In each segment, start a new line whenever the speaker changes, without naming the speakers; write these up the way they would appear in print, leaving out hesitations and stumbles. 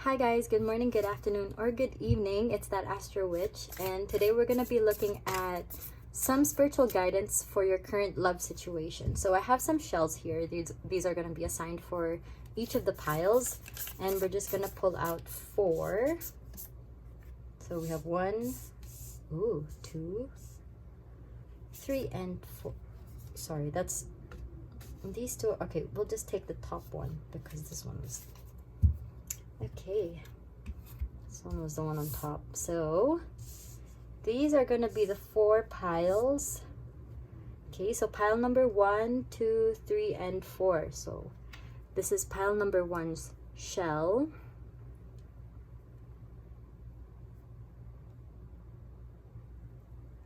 Hi guys, good morning, good afternoon, or good evening. It's that Astro Witch, and today we're going to be looking at some spiritual guidance for your current love situation. So I have some shells here. These are going to be assigned for each of the piles, and we're just going to pull out 4. So we have 1, 2, 3, and 4. Sorry, that's these 2. Okay, we'll just take the top one because this one was... Okay, this one was the one on top. So these are going to be the 4 piles. Okay, so pile number 1, 2, 3, and 4. So this is pile number 1's shell.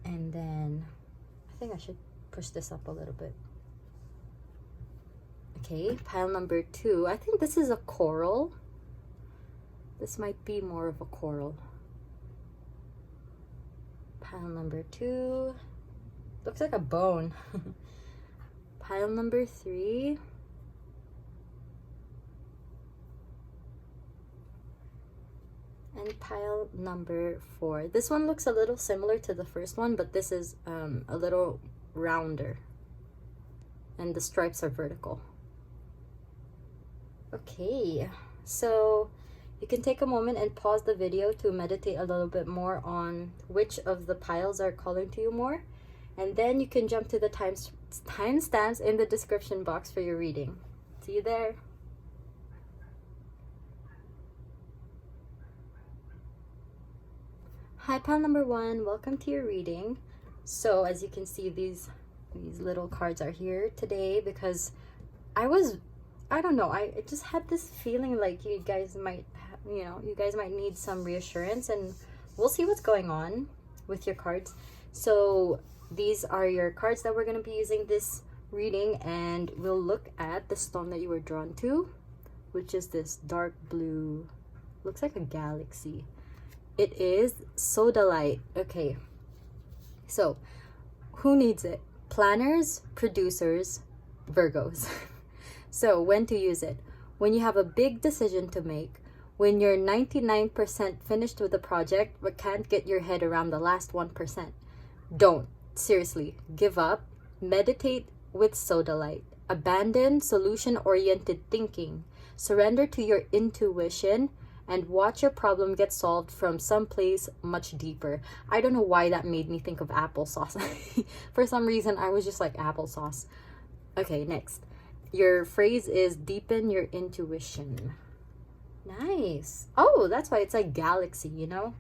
And then I think I should push this up a little bit. Okay, pile number 2. I think this is a coral. This might be more of a coral. Pile number 2. Looks like a bone. Pile number 3. And pile number 4. This one looks a little similar to the first one, but this is a little rounder. And the stripes are vertical. Okay, so you can take a moment and pause the video to meditate a little bit more on which of the piles are calling to you more. And then you can jump to the timestamps in the description box for your reading. See you there. Hi, pile number 1. Welcome to your reading. So as you can see, these little cards are here today because I don't know, I just had this feeling like you guys might need some reassurance, and we'll see what's going on with your cards. So these are your cards that we're going to be using this reading, and we'll look at the stone that you were drawn to, which is this dark blue, looks like a galaxy. It is sodalite. Okay, so who needs it? Planners, producers, Virgos. So when to use it? When you have a big decision to make, when you're 99% finished with the project but can't get your head around the last 1%. Don't. Seriously, give up. Meditate with sodalite. Abandon solution-oriented thinking. Surrender to your intuition and watch your problem get solved from someplace much deeper. I don't know why that made me think of applesauce. For some reason, I was just like applesauce. Okay, next. Your phrase is deepen your intuition. Nice. Oh, that's why it's like galaxy, you know?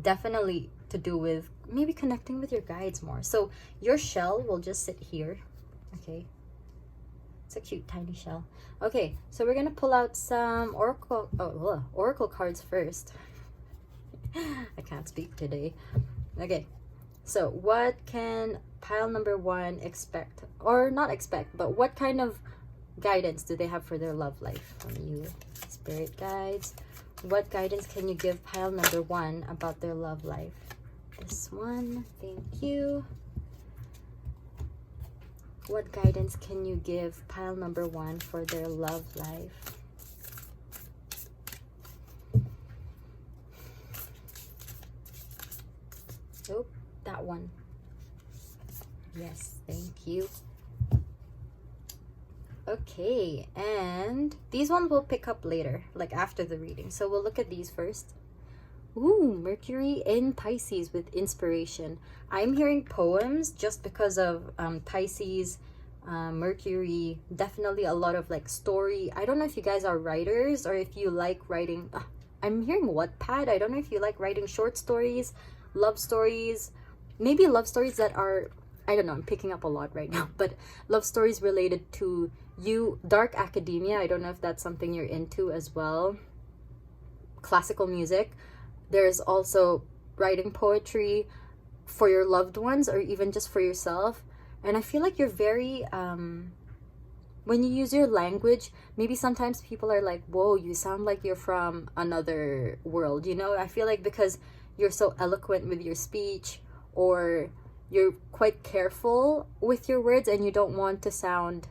Definitely to do with maybe connecting with your guides more. So your shell will just sit here. Okay. It's a cute tiny shell. Okay, so we're going to pull out some oracle cards first. I can't speak today. Okay. So what can pile number 1 expect, or not expect, but what kind of guidance do they have for their love life from you, spirit guides? What guidance can you give pile number 1 about their love life? This one, thank you. What guidance can you give pile number 1 for their love life? Oh, that one. Yes, thank you. Okay, and these ones we'll pick up later, like after the reading. So we'll look at these first. Ooh, Mercury in Pisces with inspiration. I'm hearing poems just because of Pisces, Mercury. Definitely a lot of like story. I don't know if you guys are writers or if you like writing. I'm hearing Wattpad. I don't know if you like writing short stories, love stories, maybe love stories that are, I don't know, I'm picking up a lot right now, but love stories related to you. Dark academia, I don't know if that's something you're into as well. Classical music. There's also writing poetry for your loved ones or even just for yourself. And I feel like you're very, when you use your language, maybe sometimes people are like, whoa, you sound like you're from another world, you know? I feel like because you're so eloquent with your speech, or you're quite careful with your words and you don't want to sound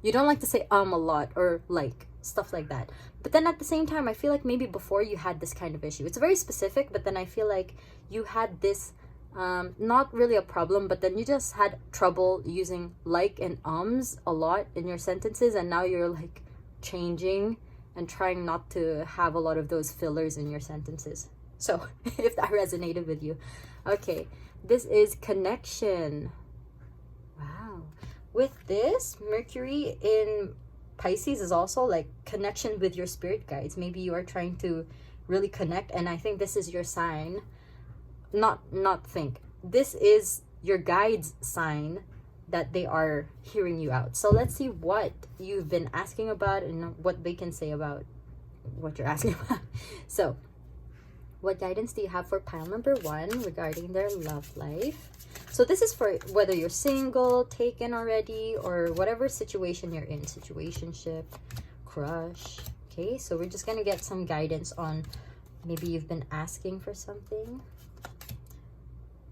You don't like to say a lot or like stuff like that. But then at the same time, I feel like maybe before you had this kind of issue. It's very specific, but then I feel like you had this not really a problem, but then you just had trouble using like and ums a lot in your sentences, and now you're like changing and trying not to have a lot of those fillers in your sentences. So if that resonated with you. Okay, this is connection. Wow. With this, Mercury in Pisces is also like connection with your spirit guides. Maybe you are trying to really connect, and I think this is your sign. This is your guide's sign that they are hearing you out. So let's see what you've been asking about and what they can say about what you're asking about. So what guidance do you have for pile number 1 regarding their love life? So this is for whether you're single, taken already, or whatever situation you're in. Situationship, crush. Okay, so we're just gonna get some guidance on maybe you've been asking for something.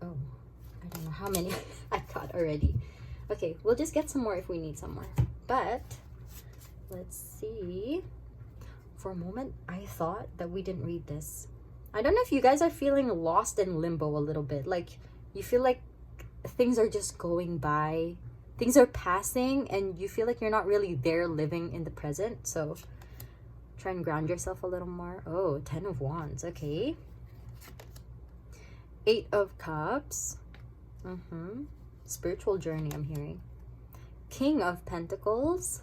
Oh, I don't know how many I got already. Okay, we'll just get some more if we need some more. But let's see. For a moment, I thought that we didn't read this. I don't know if you guys are feeling lost in limbo a little bit. Like, you feel like things are just going by. Things are passing, and you feel like you're not really there living in the present. So, try and ground yourself a little more. Oh, 10 of Wands. Okay. 8 of Cups. Spiritual journey, I'm hearing. King of Pentacles.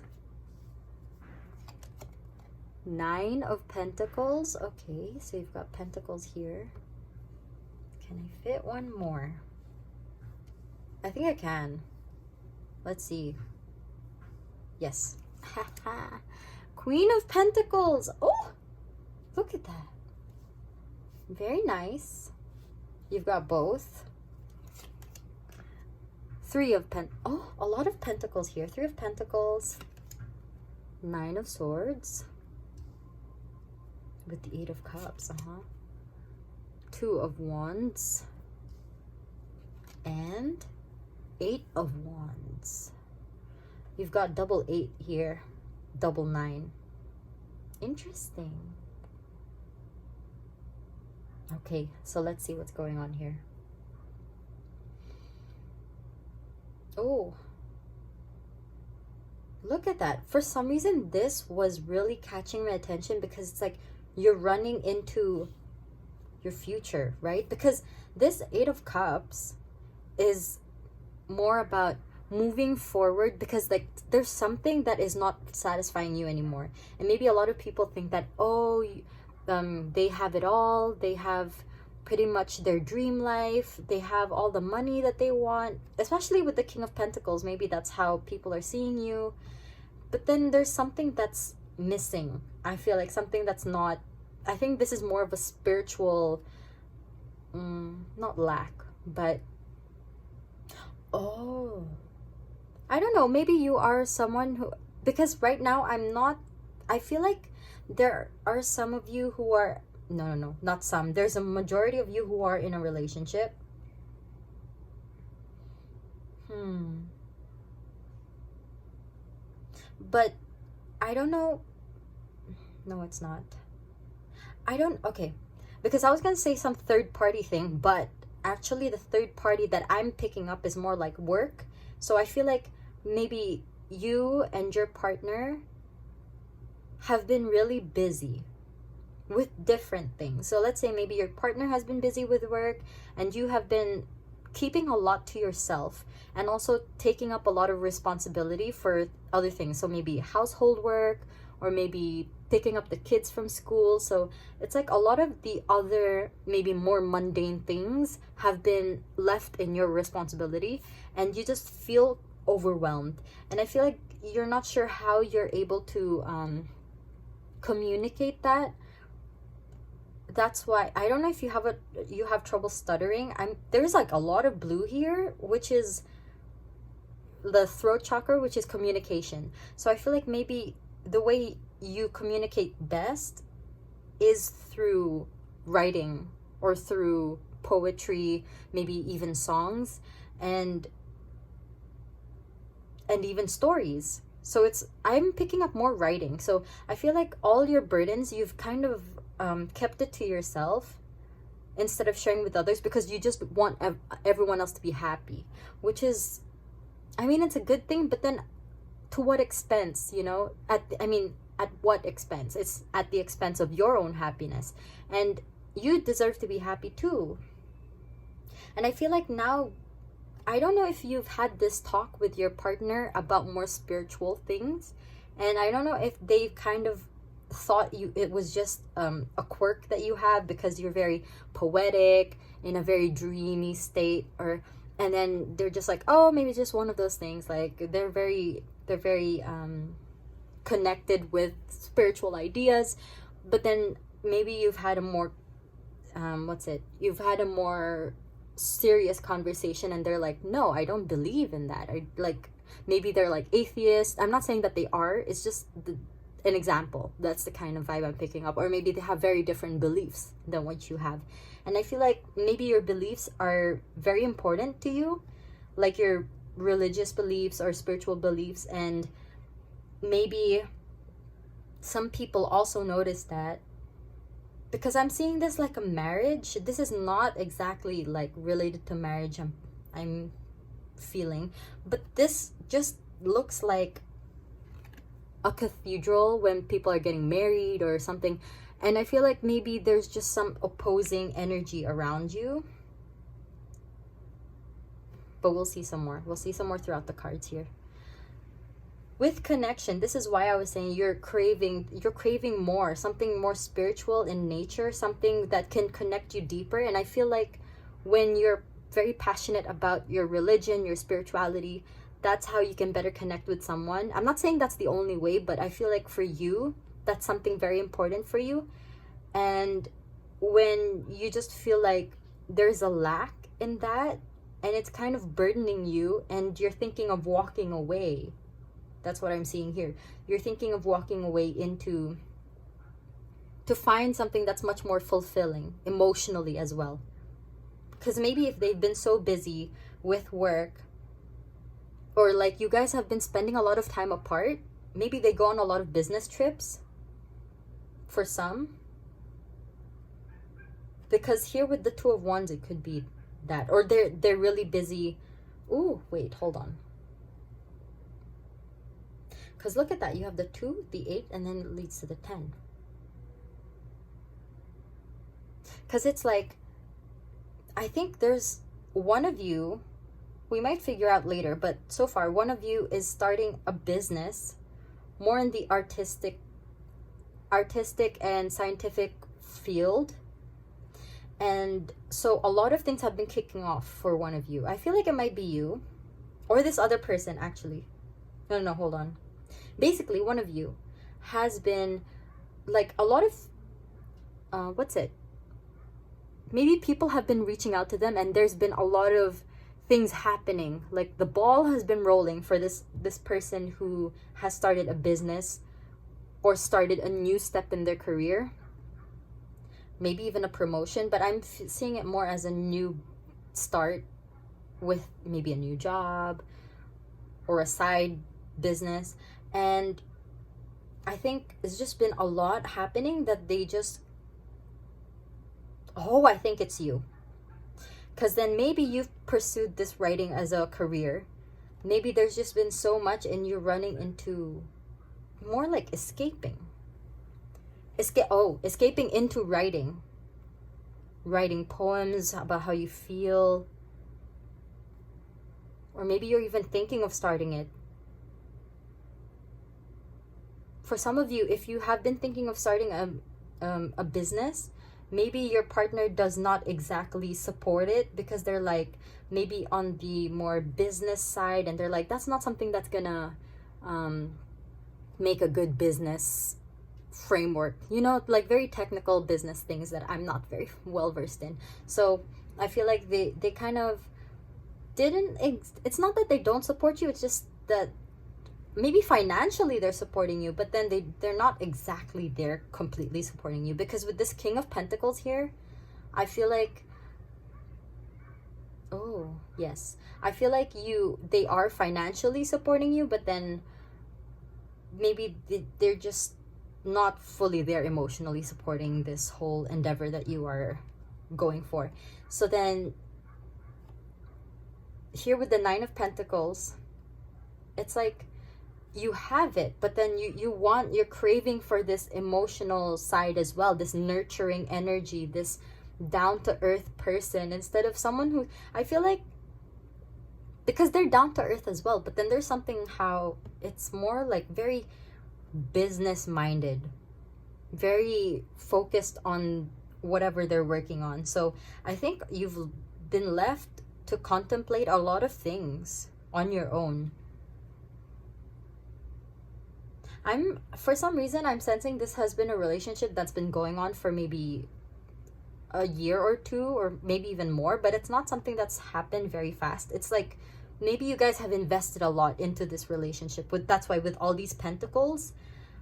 9 of Pentacles. Okay, so you've got Pentacles here. Can I fit one more? I think I can. Let's see. Yes. Queen of Pentacles. Oh, look at that. Very nice. You've got both. 3 of Oh, a lot of Pentacles here. 3 of Pentacles. 9 of Swords. With the 8 of Cups. 2 of Wands. And 8 of Wands. You've got double 8 here. Double 9. Interesting. Okay, so let's see what's going on here. Oh, look at that. For some reason, this was really catching my attention because it's like you're running into your future, right? Because this 8 of Cups is more about moving forward, because like there's something that is not satisfying you anymore. And maybe a lot of people think that, oh, they have it all. They have pretty much their dream life. They have all the money that they want, especially with the King of Pentacles. Maybe that's how people are seeing you. But then there's something that's missing. I feel like something that's not, I think this is more of a spiritual, not lack, but, oh, I don't know. Maybe you are someone who, because right now I feel like there are some of you who are, no, not some. There's a majority of you who are in a relationship. But I don't know. No, it's not. Okay. Because I was going to say some third party thing, but actually the third party that I'm picking up is more like work. So I feel like maybe you and your partner have been really busy with different things. So let's say maybe your partner has been busy with work and you have been keeping a lot to yourself and also taking up a lot of responsibility for other things. So maybe household work, or maybe picking up the kids from school. So it's like a lot of the other maybe more mundane things have been left in your responsibility, and you just feel overwhelmed. And I feel like you're not sure how you're able to communicate that. That's why I don't know if you have trouble stuttering. There's like a lot of blue here, which is the throat chakra, which is communication. So I feel like maybe the way you communicate best is through writing or through poetry, maybe even songs, and even stories. So I'm picking up more writing. So I feel like all your burdens, you've kind of kept it to yourself instead of sharing with others, because you just want everyone else to be happy, which is, I mean, it's a good thing, but then to what expense, you know? At what expense? It's at the expense of your own happiness. And you deserve to be happy too. And I feel like now, I don't know if you've had this talk with your partner about more spiritual things, and I don't know if they've kind of thought it was just a quirk that you have because you're very poetic, in a very dreamy state, and then they're just like, oh, maybe it's just one of those things. Like they're very connected with spiritual ideas, but then maybe you've had a more you've had a more serious conversation, and they're like, no, I don't believe in that. I like, maybe they're like atheists. I'm not saying that they are, it's just an example. That's the kind of vibe I'm picking up. Or maybe they have very different beliefs than what you have, and I feel like maybe your beliefs are very important to you, like your religious beliefs or spiritual beliefs. And maybe some people also notice that, because I'm seeing this like a marriage. This is not exactly like related to marriage, I'm feeling, but this just looks like a cathedral when people are getting married or something. And I feel like maybe there's just some opposing energy around you, but we'll see some more throughout the cards here. With connection, this is why I was saying you're craving more, something more spiritual in nature, something that can connect you deeper. And I feel like when you're very passionate about your religion, your spirituality, that's how you can better connect with someone. I'm not saying that's the only way, but I feel like for you, that's something very important for you. And when you just feel like there's a lack in that, and it's kind of burdening you, and you're thinking of walking away. That's what I'm seeing here. You're thinking of walking away to find something that's much more fulfilling emotionally as well. Because maybe if they've been so busy with work, or like you guys have been spending a lot of time apart, maybe they go on a lot of business trips for some. Because here with the Two of Wands, it could be that. Or they're really busy. Ooh, wait, hold on. Because look at that, you have the 2, the 8, and then it leads to the 10. Because it's like, I think there's one of you, we might figure out later, but so far one of you is starting a business more in the artistic and scientific field. And so a lot of things have been kicking off for one of you. I feel like it might be you or this other person, actually. No, hold on. Basically, one of you has been like a lot of maybe people have been reaching out to them, and there's been a lot of things happening. Like the ball has been rolling for this person who has started a business or started a new step in their career, maybe even a promotion. But I'm seeing it more as a new start with maybe a new job or a side business. And I think it's just been a lot happening that they just, oh, I think it's you. Because then maybe you've pursued this writing as a career. Maybe there's just been so much and you're running into more like escaping into writing poems about how you feel. Or maybe you're even thinking of starting it. For some of you, if you have been thinking of starting a business, maybe your partner does not exactly support it, because they're like maybe on the more business side, and they're like, that's not something that's gonna make a good business framework, you know, like very technical business things that I'm not very well versed in. So I feel like they kind of didn't it's not that they don't support you, it's just that maybe financially they're supporting you, but then they're not exactly there completely supporting you. Because with this King of Pentacles here, I feel like, oh yes, I feel like they are financially supporting you, but then maybe they're just not fully there emotionally supporting this whole endeavor that you are going for. So then here with the Nine of Pentacles, it's like you have it, but then you're craving for this emotional side as well, this nurturing energy, this down to earth person, instead of someone who, I feel like, because they're down to earth as well, but then there's something how it's more like very business minded, very focused on whatever they're working on. So I think you've been left to contemplate a lot of things on your own. For some reason, I'm sensing this has been a relationship that's been going on for maybe a year or two, or maybe even more, but it's not something that's happened very fast. It's like maybe you guys have invested a lot into this relationship. That's why with all these pentacles,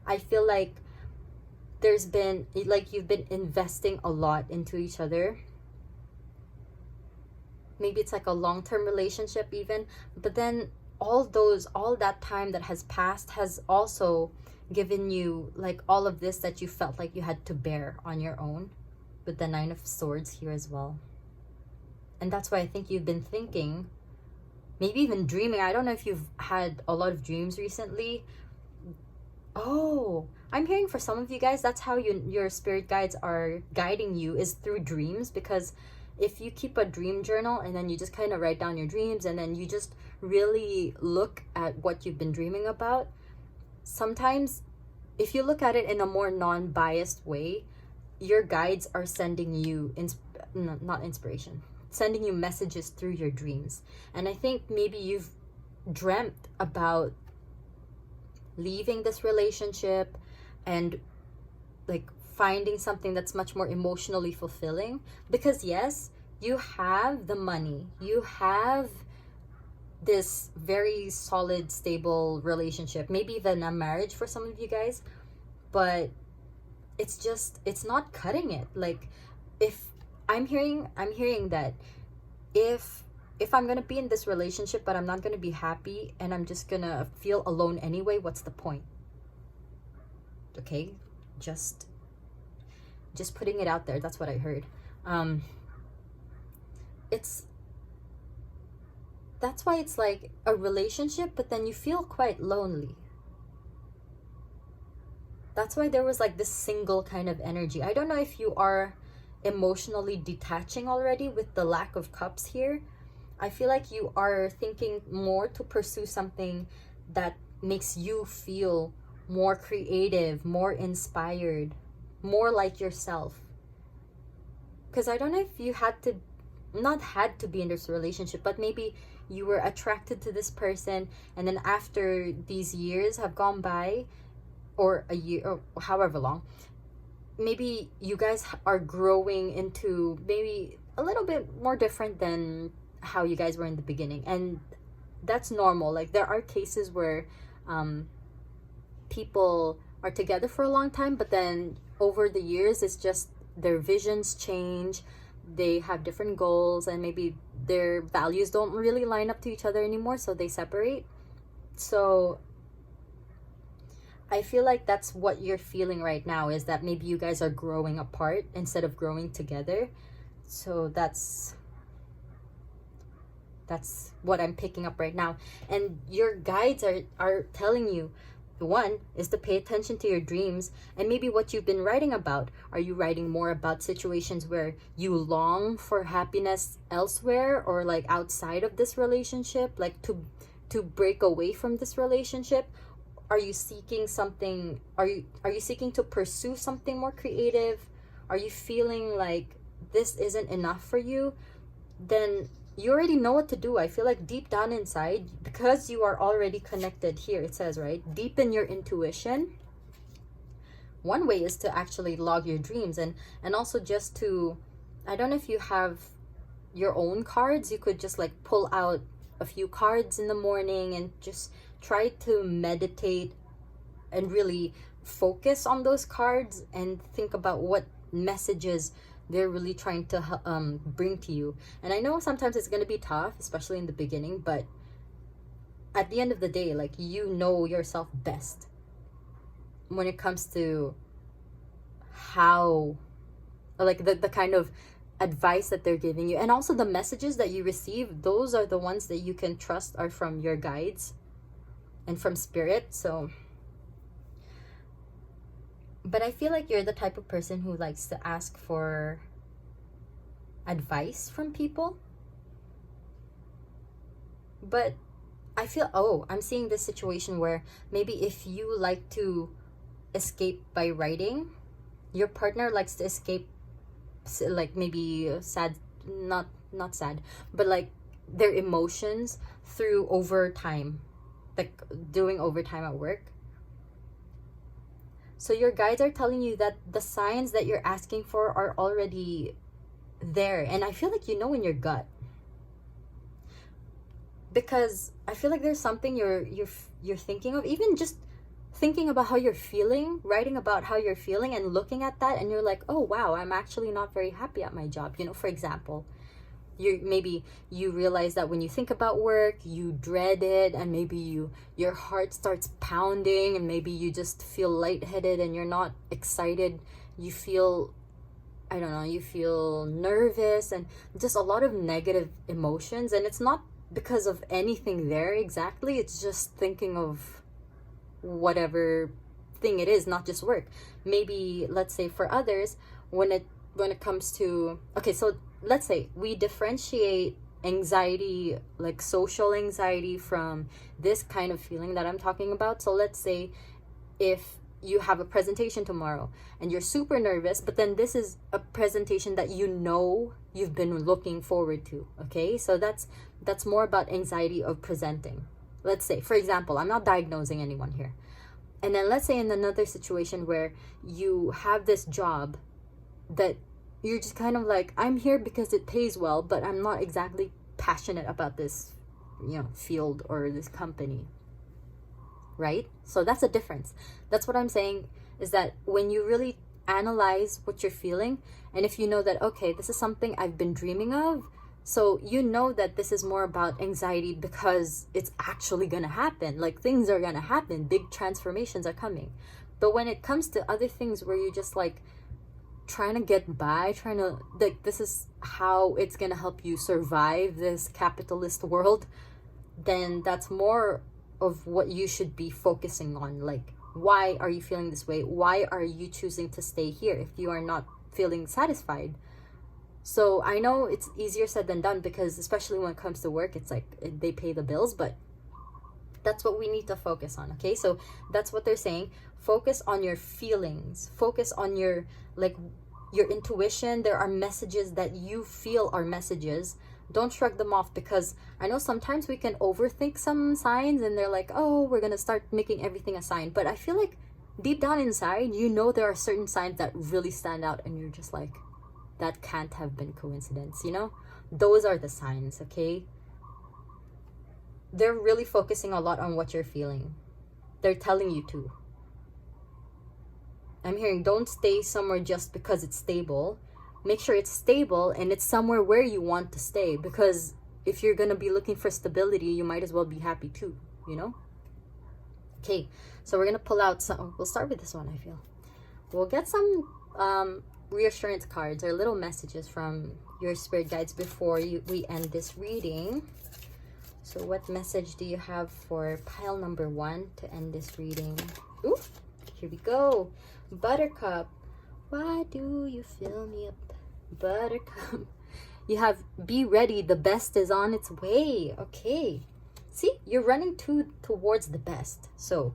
I feel like there's been, like, you've been investing a lot into each other. Maybe it's like a long-term relationship even, but then all that time that has passed has also given you like all of this that you felt like you had to bear on your own, with the Nine of Swords here as well. And that's why I think you've been thinking, maybe even dreaming. I don't know if you've had a lot of dreams recently. Oh, I'm hearing for some of you guys, that's how your spirit guides are guiding you, is through dreams. Because if you keep a dream journal and then you just kind of write down your dreams and then you just really look at what you've been dreaming about, sometimes if you look at it in a more non-biased way, your guides are sending you not inspiration, sending you messages through your dreams. And I think maybe you've dreamt about leaving this relationship and like finding something that's much more emotionally fulfilling. Because yes, you have the money, you have this very solid, stable relationship, maybe even a marriage for some of you guys, but it's not cutting it. Like, if I'm hearing that if I'm gonna be in this relationship but I'm not gonna be happy and I'm just gonna feel alone anyway, what's the point? Okay, just putting it out there. That's what I heard. That's why it's like a relationship, but then you feel quite lonely. That's why there was like this single kind of energy. I don't know if you are emotionally detaching already with the lack of cups here. I feel like you are thinking more to pursue something that makes you feel more creative, more inspired, more like yourself. Because I don't know if you not had to be in this relationship, but maybe you were attracted to this person, and then after these years have gone by, or a year or however long, maybe you guys are growing into maybe a little bit more different than how you guys were in the beginning. And that's normal. Like, there are cases where people are together for a long time, but then over the years it's just their visions change, they have different goals, and maybe their values don't really line up to each other anymore, so they separate. So I feel like that's what you're feeling right now, is that maybe you guys are growing apart instead of growing together. So that's what I'm picking up right now. And your guides are telling you, one is to pay attention to your dreams and maybe what you've been writing about. Are you writing more about situations where you long for happiness elsewhere, or like outside of this relationship, like to break away from this relationship? Are you seeking something? Are you seeking to pursue something more creative? Are you feeling like this isn't enough for you? Then you already know what to do. I feel like deep down inside, because you are already connected here, it says, right? Deepen your intuition. One way is to actually log your dreams, and also just to, I don't know if you have your own cards, you could just like pull out a few cards in the morning and just try to meditate and really focus on those cards and think about what messages they're really trying to bring to you. And I know sometimes it's going to be tough, especially in the beginning, but at the end of the day, like, you know yourself best. when it comes to how, like, the kind of advice that they're giving you, and also the messages that you receive, those are the ones that you can trust are from your guides and from spirit. So, but I feel like you're the type of person who likes to ask for advice from people. But I feel, oh, I'm seeing this situation where maybe if you like to escape by writing, your partner likes to escape, like maybe sad, not sad, but like their emotions through overtime, like doing overtime at work. So your guides are telling you that the signs that you're asking for are already there, and I feel like you know in your gut, because I feel like there's something you're thinking of, even just thinking about how you're feeling, writing about how you're feeling and looking at that, and you're like, oh wow, I'm actually not very happy at my job. You know, for example, maybe you realize that when you think about work, you dread it, and maybe your heart starts pounding, and maybe you just feel lightheaded and you're not excited. You feel, I don't know, you feel nervous and just a lot of negative emotions, and it's not because of anything there exactly. It's just thinking of whatever thing it is, not just work. Maybe, let's say for others, when it comes to, okay, so let's say we differentiate anxiety, like social anxiety, from this kind of feeling that I'm talking about. So let's say if you have a presentation tomorrow and you're super nervous, but then this is a presentation that you know you've been looking forward to, okay? So that's more about anxiety of presenting. Let's say, for example, I'm not diagnosing anyone here. And then let's say in another situation where you have this job that you're just kind of like, I'm here because it pays well, but I'm not exactly passionate about this, you know, field or this company, right? So that's a difference. That's what I'm saying, is that when you really analyze what you're feeling, and if you know that, okay, this is something I've been dreaming of, so you know that this is more about anxiety because it's actually gonna happen. Like, things are gonna happen, big transformations are coming. But when it comes to other things where you're just like trying to get by, trying to, like, this is how it's gonna help you survive this capitalist world, then that's more of what you should be focusing on. Like, why are you feeling this way? Why are you choosing to stay here if you are not feeling satisfied? So I know it's easier said than done, because especially when it comes to work, it's like they pay the bills, but that's what we need to focus on. Okay, so that's what they're saying. Focus on your feelings, focus on your, like, your intuition. There are messages that you feel are messages. Don't shrug them off, because I know sometimes we can overthink some signs, and they're like, oh, we're gonna start making everything a sign. But I feel like deep down inside, you know, there are certain signs that really stand out, and you're just like, that can't have been coincidence, you know? Those are the signs, okay? They're really focusing a lot on what you're feeling. They're telling you to. I'm hearing, don't stay somewhere just because it's stable. Make sure it's stable and it's somewhere where you want to stay, because if you're gonna be looking for stability, you might as well be happy too, you know? Okay, so we're gonna pull out some, we'll start with this one, I feel. We'll get some reassurance cards or little messages from your spirit guides before we end this reading. So what message do you have for pile number 1 to end this reading? Ooh, here we go. Buttercup, why do you fill me up, Buttercup? You have, be ready, the best is on its way. Okay, see, you're running towards the best, so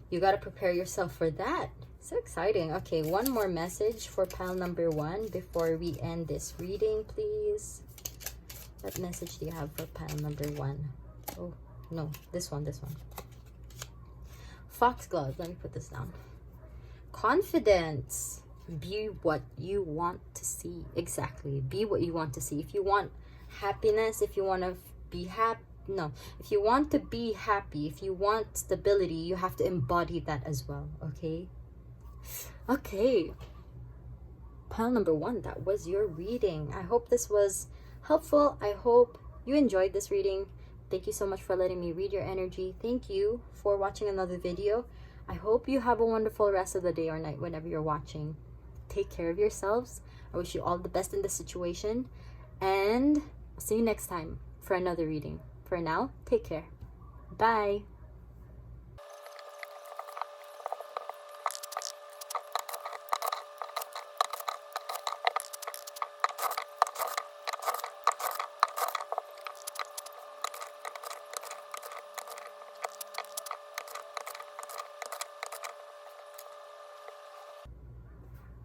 you got to prepare yourself for that. So exciting. Okay, one more message for pile number 1 before we end this reading, please. What message do you have for pile number 1? Oh, no, this one. Foxglove, let me put this down. Confidence. Be what you want to see. Exactly. Be what you want to see. If you want happiness, if you want to be happy, no. If you want to be happy, if you want stability, you have to embody that as well, okay? Okay. Pile number 1, that was your reading. I hope this was helpful. I hope you enjoyed this reading. Thank you so much for letting me read your energy. Thank you for watching another video. I hope you have a wonderful rest of the day or night whenever you're watching. Take care of yourselves. I wish you all the best in this situation. And I'll see you next time for another reading. For now, take care. Bye.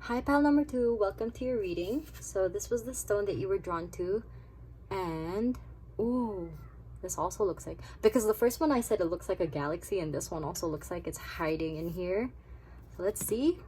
Hi, pal number 2. Welcome to your reading. So this was the stone that you were drawn to. And, ooh, this also looks like, because the first one I said it looks like a galaxy, and this one also looks like it's hiding in here. So let's see.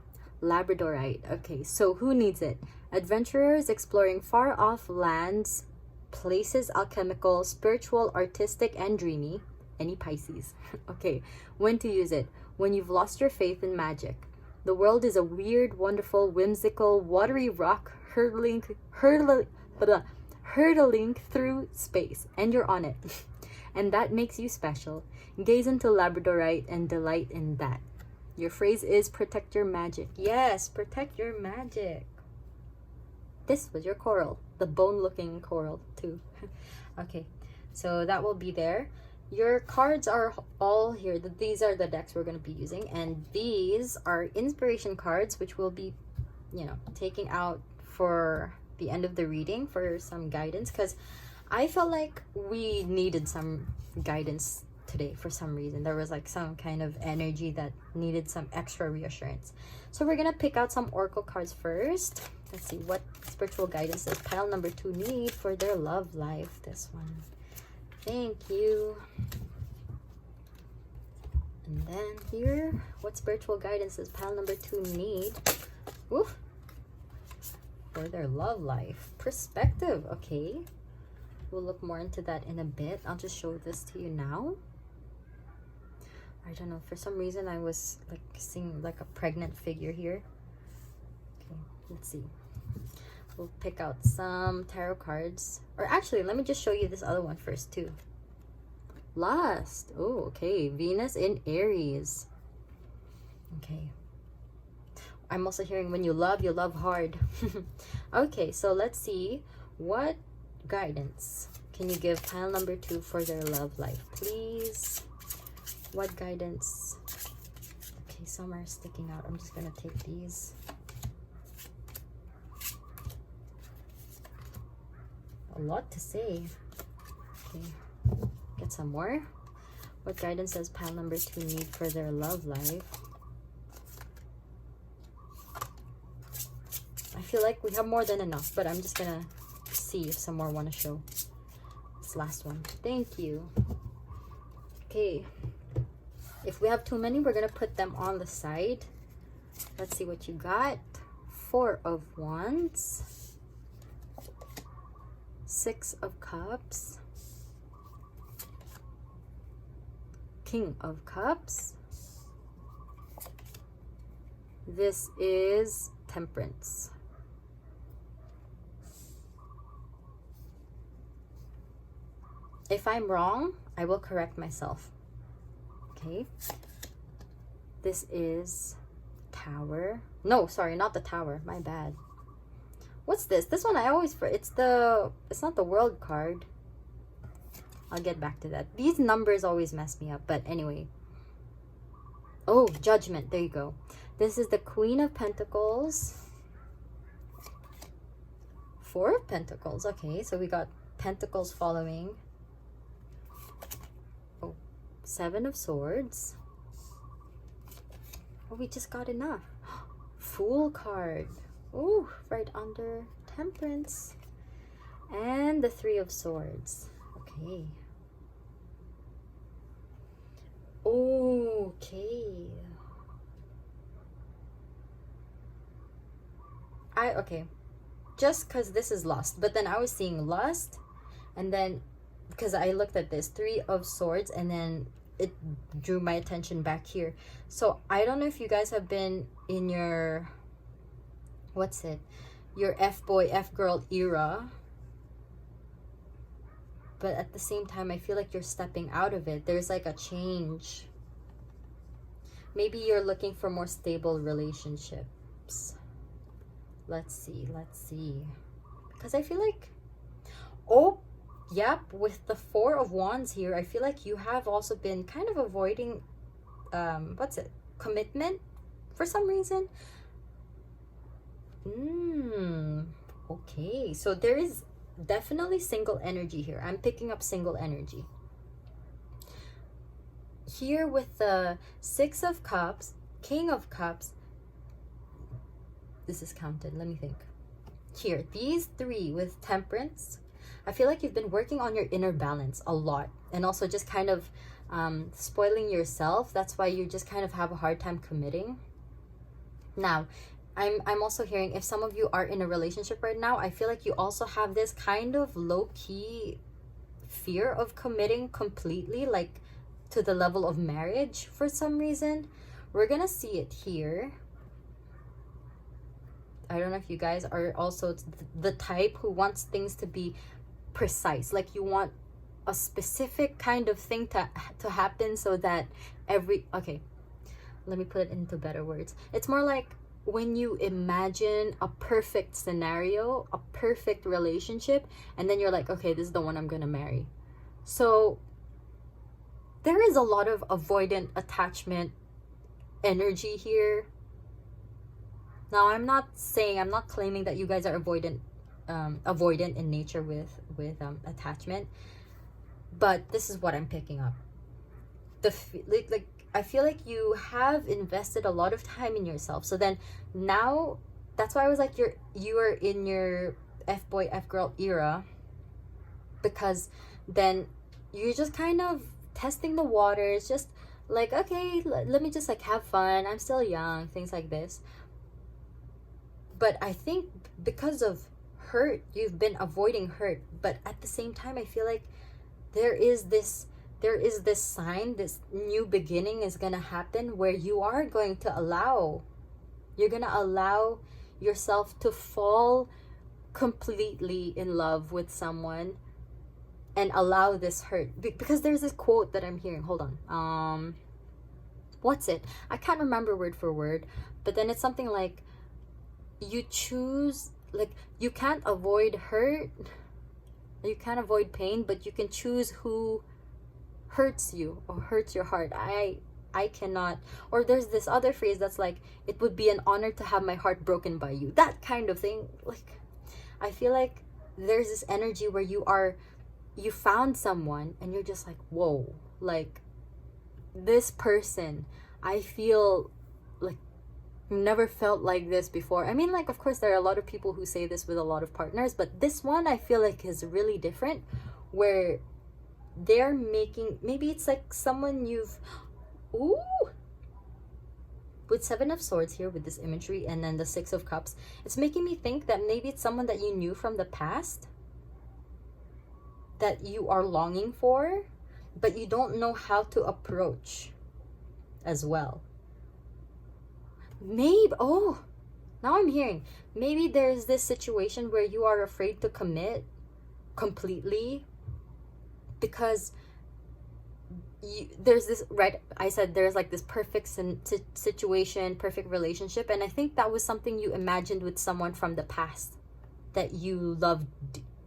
Labradorite. Okay, so who needs it? Adventurers exploring far off lands, places alchemical, spiritual, artistic, and dreamy. Any Pisces. Okay, when to use it? When you've lost your faith in magic. The world is a weird, wonderful, whimsical, watery rock hurtling through space, and you're on it. And that makes you special. Gaze into labradorite and delight in that. Your phrase is protect your magic. Yes, protect your magic. This was your coral, the bone-looking coral too. Okay, so that will be there. Your cards are all here. These are the decks we're going to be using, and these are inspiration cards, which we'll be, taking out for the end of the reading for some guidance, because I felt like we needed some guidance today for some reason. There was like some kind of energy that needed some extra reassurance. So we're going to pick out some oracle cards first. Let's see what spiritual guidance does pile number 2 need for their love life. This one. Thank you. And then here, what spiritual guidance does pile number 2 need? Oof. For their love life. Perspective. Okay. We'll look more into that in a bit. I'll just show this to you now. I don't know. For some reason, I was like seeing like a pregnant figure here. Okay. Let's see. We'll pick out some tarot cards. Or actually, let me just show you this other one first too. Lust. Oh, okay. Venus in Aries. Okay. I'm also hearing when you love hard. Okay, so let's see. What guidance can you give pile number 2 for their love life, please? What guidance? Okay, some are sticking out. I'm just going to take these. A lot to say. Okay, get some more. What guidance does pile number 2 need for their love life? I feel like we have more than enough, but I'm just gonna see if some more want to show. This last one. Thank you. Okay, if we have too many, we're gonna put them on the side. Let's see what you got. 4 of Wands. 6 of Cups, King of Cups. This is Temperance. If I'm wrong, I will correct myself. Okay. This is Tower. No, sorry, not the Tower. My bad. What's this? This one I always... It's not the World card. I'll get back to that. These numbers always mess me up. But anyway. Oh, Judgment. There you go. This is the Queen of Pentacles. 4 of Pentacles. Okay, so we got Pentacles following. Oh, 7 of Swords. Oh, we just got enough. Fool card. Oh, right under Temperance. And the 3 of Swords. Okay. Okay. Okay. Just because this is Lust. But then I was seeing Lust. And then, because I looked at this, 3 of Swords. And then it drew my attention back here. So I don't know if you guys have been in your... What's it? Your F-boy, F-girl era. But at the same time, I feel like you're stepping out of it. There's like a change. Maybe you're looking for more stable relationships. Let's see. Because I feel like, oh, yep, with the Four of Wands here, I feel like you have also been kind of avoiding, commitment for some reason. Okay, so there is definitely single energy here. I'm picking up single energy. Here with the Six of Cups, King of Cups, this is counted, let me think. Here, these three with Temperance, I feel like you've been working on your inner balance a lot, and also just kind of spoiling yourself. That's why you just kind of have a hard time committing. Now, I'm also hearing, if some of you are in a relationship right now, I feel like you also have this kind of low-key fear of committing completely, like to the level of marriage for some reason. We're gonna see it here. I don't know if you guys are also the type who wants things to be precise, like you want a specific kind of thing to happen, so that okay, let me put it into better words. It's more like when you imagine a perfect scenario, a perfect relationship, and then you're like, okay, this is the one I'm gonna marry. So there is a lot of avoidant attachment energy here. Now, I'm not claiming that you guys are avoidant in nature with attachment, but this is what I'm picking up. Like I feel like you have invested a lot of time in yourself. So then now, that's why I was like, you are in your F-boy, F-girl era, because then you're just kind of testing the waters, just like, okay, let me just like have fun. I'm still young, things like this. But I think because of hurt, you've been avoiding hurt. But at the same time, I feel like there is this sign, this new beginning is gonna happen, where you're gonna allow yourself to fall completely in love with someone and allow this hurt. Because there's this quote that I'm hearing. Hold on. What's it? I can't remember word for word, but then it's something like, you choose, like, you can't avoid hurt, you can't avoid pain, but you can choose who hurts you or hurts your heart. I cannot. Or there's this other phrase that's like, it would be an honor to have my heart broken by you, that kind of thing. Like, I feel like there's this energy where you found someone and you're just like, whoa, like, this person, I feel like never felt like this before. I mean, like, of course there are a lot of people who say this with a lot of partners, but this one I feel like is really different, where they're making, maybe it's like someone with Seven of Swords here with this imagery, and then the Six of Cups, it's making me think that maybe it's someone that you knew from the past that you are longing for, but you don't know how to approach as well. Maybe, now I'm hearing, maybe there's this situation where you are afraid to commit completely because there's this, right? I said there's like this perfect situation, perfect relationship, and I think that was something you imagined with someone from the past that you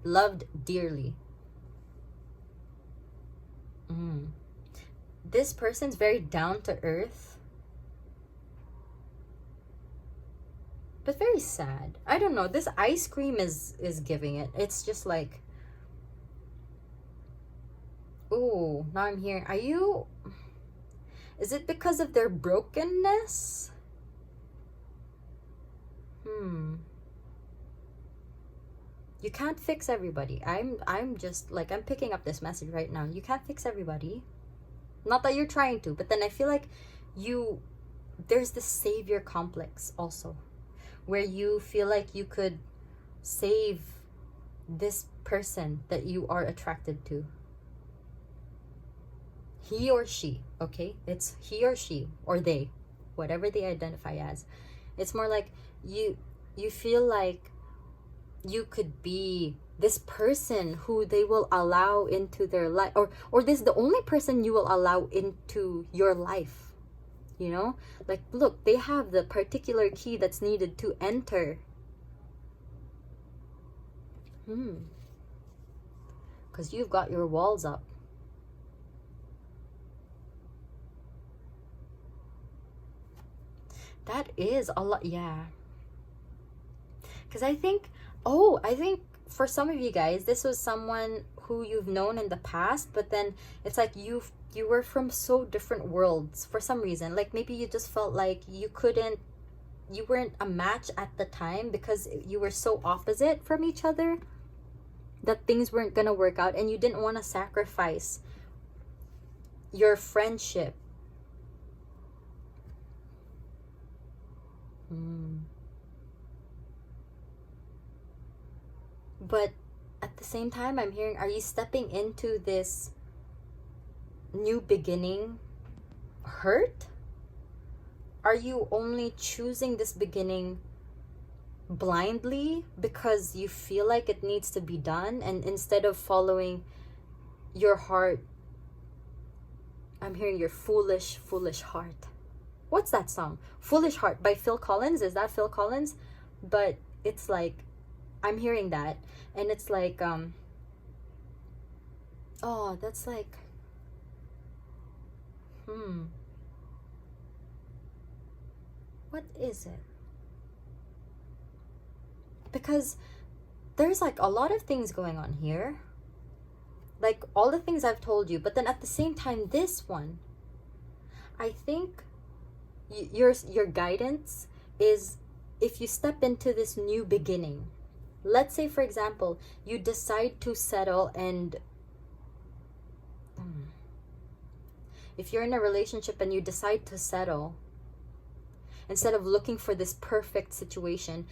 loved dearly. This person's very down to earth, but very sad. I don't know, this ice cream is giving it. It's just like, ooh, now I'm hearing, is it because of their brokenness? You can't fix everybody. I'm just like, I'm picking up this message right now. You can't fix everybody. Not that you're trying to, but then I feel like there's this savior complex also, where you feel like you could save this person that you are attracted to. He or she, okay? It's he or she, or they, whatever they identify as. It's more like you feel like you could be this person who they will allow into their life, or this the only person you will allow into your life. You know, like, look, they have the particular key that's needed to enter. Because you've got your walls up. That is a lot, yeah. Because I think for some of you guys, this was someone who you've known in the past, but then it's like you were from so different worlds for some reason. Like maybe you just felt like you weren't a match at the time because you were so opposite from each other that things weren't gonna work out, and you didn't want to sacrifice your friendship. But at the same time, I'm hearing, are you stepping into this new beginning hurt? Are you only choosing this beginning blindly because you feel like it needs to be done, and instead of following your heart? I'm hearing your foolish heart. What's that song? Foolish Heart by Phil Collins. Is that Phil Collins? But it's like, I'm hearing that, and it's like, oh, that's like, what is it? Because there's like a lot of things going on here, like all the things I've told you, but then at the same time, this one, I think your guidance is, if you step into this new beginning, let's say for example you decide to settle, and if you're in a relationship and you decide to settle, instead of looking for this perfect situation,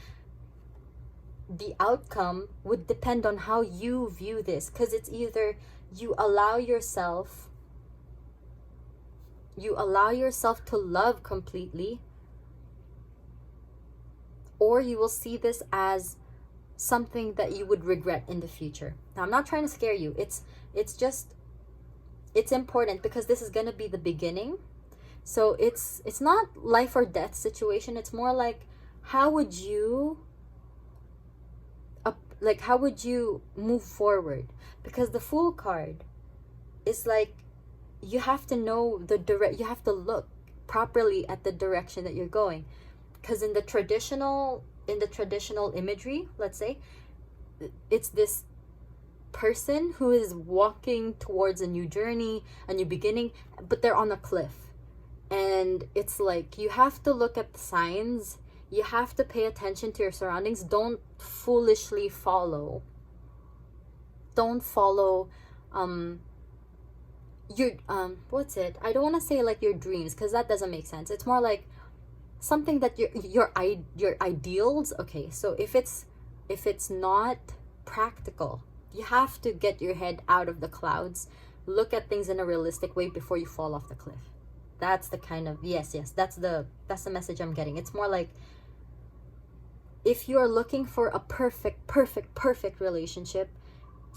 the outcome would depend on how you view this. Because it's either you allow yourself to love completely, or you will see this as something that you would regret in the future. Now, I'm not trying to scare you. It's just, it's important because this is going to be the beginning. So it's not life or death situation. It's more like, how would you move forward? Because the Fool card is like, you have to know you have to look properly at the direction that you're going. Because in the traditional imagery, let's say, it's this person who is walking towards a new journey, a new beginning, but they're on a cliff. And it's like, you have to look at the signs, you have to pay attention to your surroundings. Don't foolishly follow your what's it, I don't want to say like your dreams, because that doesn't make sense. It's more like something that your ideals. Okay, so if it's not practical, you have to get your head out of the clouds, look at things in a realistic way before you fall off the cliff. That's the kind of, yes, that's the message I'm getting. It's more like, if you are looking for a perfect relationship,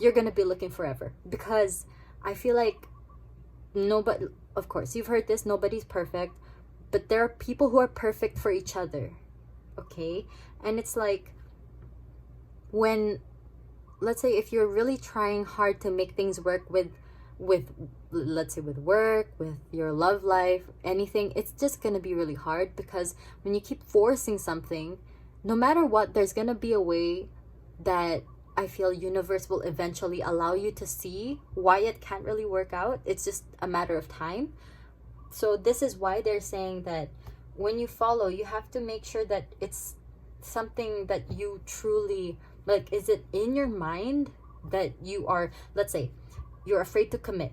you're gonna be looking forever. Because I feel like nobody, of course you've heard this, nobody's perfect, but there are people who are perfect for each other. Okay? And it's like, when, let's say, if you're really trying hard to make things work with let's say with work, with your love life, anything, it's just gonna be really hard. Because when you keep forcing something, no matter what, there's gonna be a way that I feel universe will eventually allow you to see why it can't really work out. It's just a matter of time. So this is why they're saying that when you follow, you have to make sure that it's something that you truly like. Is it in your mind that you are, let's say you're afraid to commit.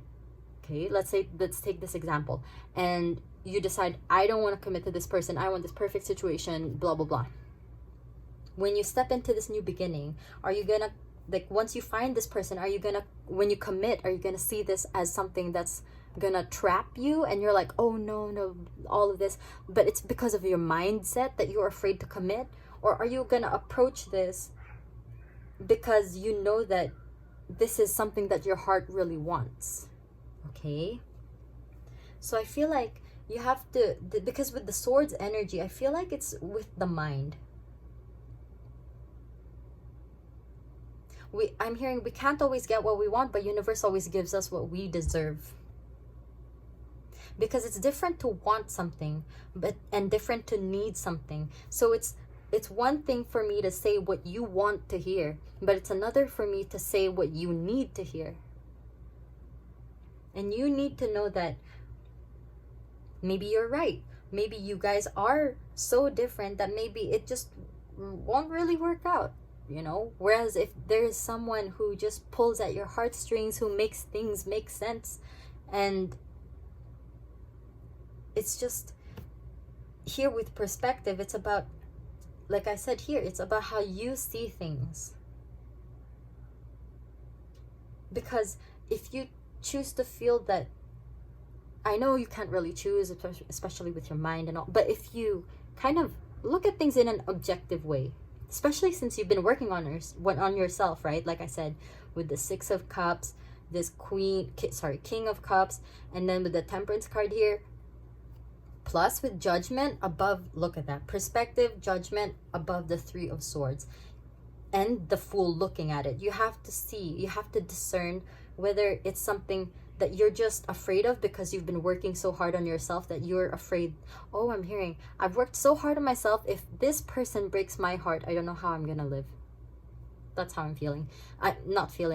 Okay, let's take this example, and you decide, I don't want to commit to this person, I want this perfect situation, blah blah blah. When you step into this new beginning, are you gonna, like, once you find this person, are you gonna, when you commit, are you gonna see this as something that's gonna trap you, and you're like, oh no, all of this, but it's because of your mindset that you're afraid to commit? Or are you gonna approach this because you know that this is something that your heart really wants? Okay, so I feel like you have to, because with the Swords energy, I feel like it's with the mind. I'm hearing we can't always get what we want, but universe always gives us what we deserve. Because it's different to want something, and different to need something. So it's one thing for me to say what you want to hear, but it's another for me to say what you need to hear. And you need to know that maybe you're right. Maybe you guys are so different that maybe it just won't really work out, you know? Whereas if there's someone who just pulls at your heartstrings, who makes things make sense, and it's just, here with perspective, it's about, like I said here, it's about how you see things. Because if you choose to feel that, I know you can't really choose, especially with your mind and all, but if you kind of look at things in an objective way, especially since you've been working on yourself, right? Like I said, with the Six of Cups, this King of Cups, and then with the Temperance card here, plus with Judgment above, look at that, perspective, Judgment above the Three of Swords, and the Fool looking at it. You have to see, you have to discern whether it's something that you're just afraid of because you've been working so hard on yourself that you're afraid, oh, I'm hearing, I've worked so hard on myself, if this person breaks my heart, I don't know how I'm gonna live. That's how I'm feeling.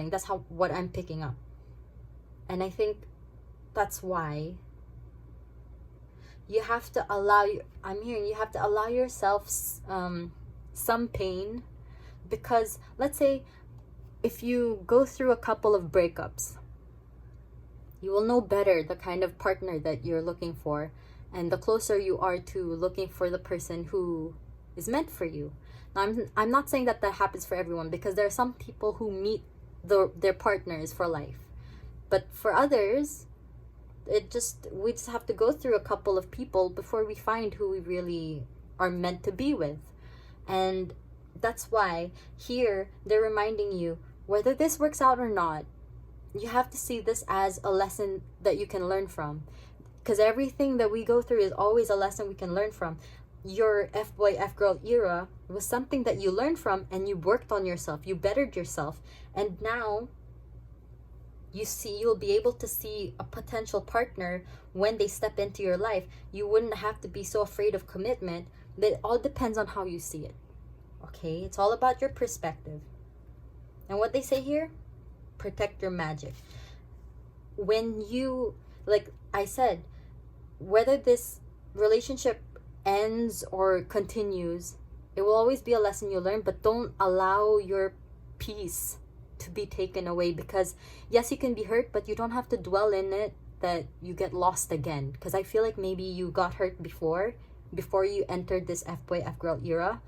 That's what I'm picking up. And I think that's why you have to allow, you have to allow yourself some pain. Because let's say if you go through a couple of breakups, you will know better the kind of partner that you're looking for, and the closer you are to looking for the person who is meant for you. Now, I'm not saying that happens for everyone, because there are some people who meet their partners for life, but for others, we just have to go through a couple of people before we find who we really are meant to be with. And that's why here they're reminding you, whether this works out or not, you have to see this as a lesson that you can learn from. Because everything that we go through is always a lesson we can learn from. Your F-boy, F-girl era was something that you learned from, and you worked on yourself, you bettered yourself, and now you'll be able to see a potential partner when they step into your life. You wouldn't have to be so afraid of commitment. It all depends on how you see it. Okay, it's all about your perspective. And what they say here, protect your magic. When you, like I said, whether this relationship ends or continues, it will always be a lesson you learn, but don't allow your peace to be taken away. Because yes, you can be hurt, but you don't have to dwell in it that you get lost again. Because I feel like maybe you got hurt before you entered this F-boy, F-girl era,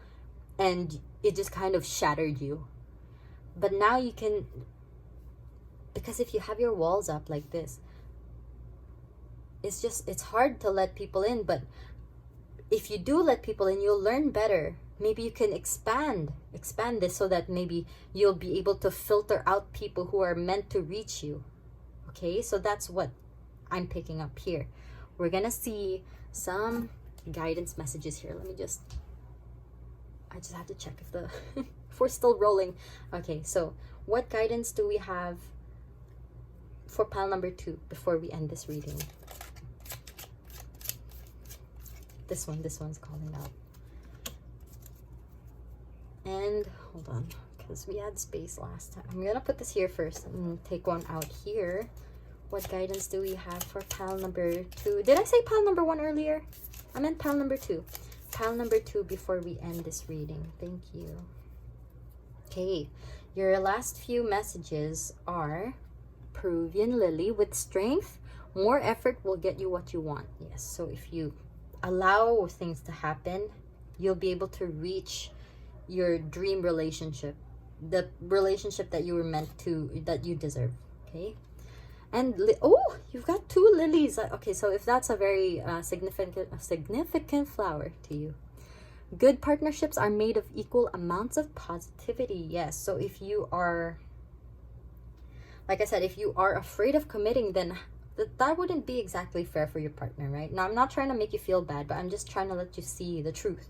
and it just kind of shattered you. But now you can, because if you have your walls up like this, it's hard to let people in. But if you do let people in, you'll learn better. Maybe you can expand this so that maybe you'll be able to filter out people who are meant to reach you. Okay, so that's what I'm picking up here. We're gonna see some guidance messages here. I just have to check if we're still rolling. Okay, so what guidance do we have for pile number 2 before we end this reading? This one's calling out. And hold on, because we had space last time. I'm gonna put this here first and take one out here. What guidance do we have for pile number 2? Did I say pile number 1 earlier? I meant pile number 2. Pile number 2 before we end this reading. Thank you. Okay, your last few messages are Peruvian Lily with strength. More effort will get you what you want. Yes, so if you allow things to happen, you'll be able to reach your dream relationship, the relationship that you were meant to, that you deserve. Okay, and oh, you've got 2 lilies. Okay, so if that's a very significant flower to you, good partnerships are made of equal amounts of positivity. Yes, so if you are, like I said, if you are afraid of committing, then that wouldn't be exactly fair for your partner, right? Now, I'm not trying to make you feel bad, but I'm just trying to let you see the truth.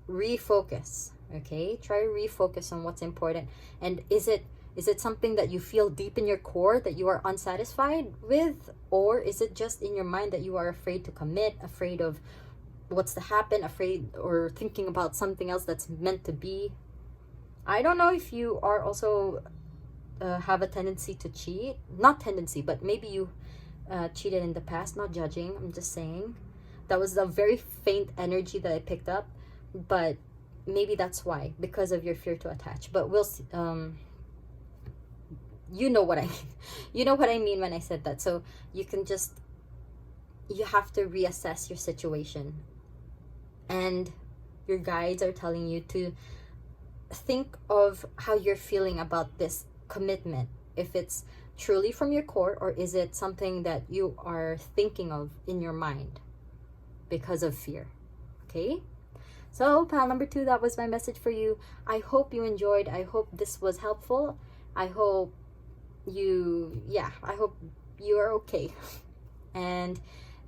Refocus, okay? Try to refocus on what's important. And is it something that you feel deep in your core that you are unsatisfied with? Or is it just in your mind that you are afraid to commit, afraid of what's to happen, afraid, or thinking about something else that's meant to be? I don't know if you are also have a tendency to cheat. Not tendency, but maybe you cheated in the past. Not judging, I'm just saying. That was a very faint energy that I picked up, but maybe that's why, because of your fear to attach. But we'll see. You know what I mean. You know what I mean when I said that. So you have to reassess your situation. And your guides are telling you to think of how you're feeling about this commitment. If it's truly from your core, or is it something that you are thinking of in your mind because of fear? Okay? So, pile number 2, that was my message for you. I hope you enjoyed. I hope this was helpful. I hope I hope you are okay. And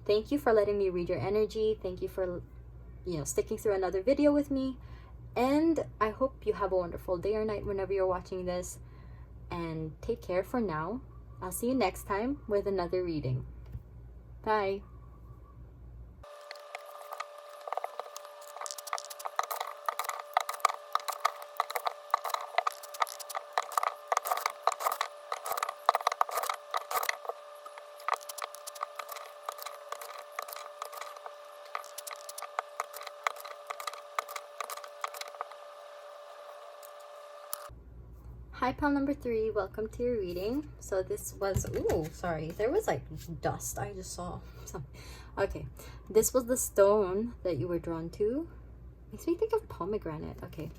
thank you for letting me read your energy. Thank you for, sticking through another video with me. And I hope you have a wonderful day or night whenever you're watching this. And take care for now. I'll see you next time with another reading. Bye. Hi, pile number 3. Welcome to your reading. So this was, sorry, there was like dust. I just saw some. Okay, this was the stone that you were drawn to. Makes me think of pomegranate. Okay,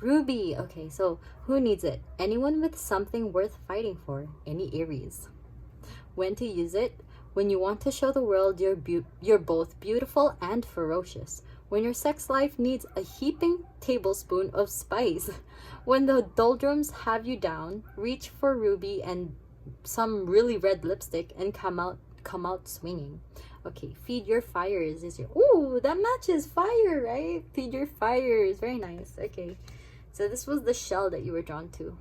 ruby. Okay, so who needs it? Anyone with something worth fighting for. Any Aries. When to use it? When you want to show the world you're both beautiful and ferocious. When your sex life needs a heaping tablespoon of spice. When the doldrums have you down, reach for ruby and some really red lipstick and come out swinging. Okay, feed your fires is your... Ooh, that matches fire, right? Feed your fires. Very nice. Okay, so this was the shell that you were drawn to.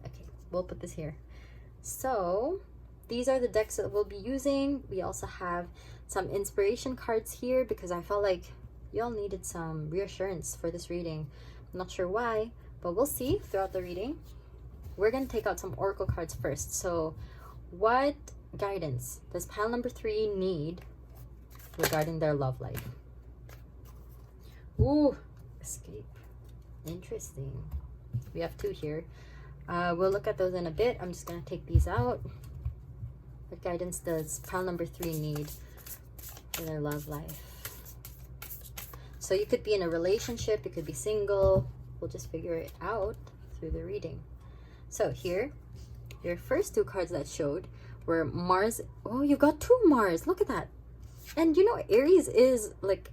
Okay, we'll put this here. So these are the decks that we'll be using. We also have some inspiration cards here because I felt like y'all needed some reassurance for this reading. I'm not sure why, but we'll see throughout the reading. We're going to take out some oracle cards first. So what guidance does pile number 3 need regarding their love life? Ooh, escape. Interesting. We have 2 here. We'll look at those in a bit. I'm just going to take these out. What guidance does pile number 3 need for their love life? So you could be in a relationship, you could be single. We'll just figure it out through the reading. So here, your first 2 cards that showed were Mars. Oh, you got 2 Mars. Look at that. And Aries is like,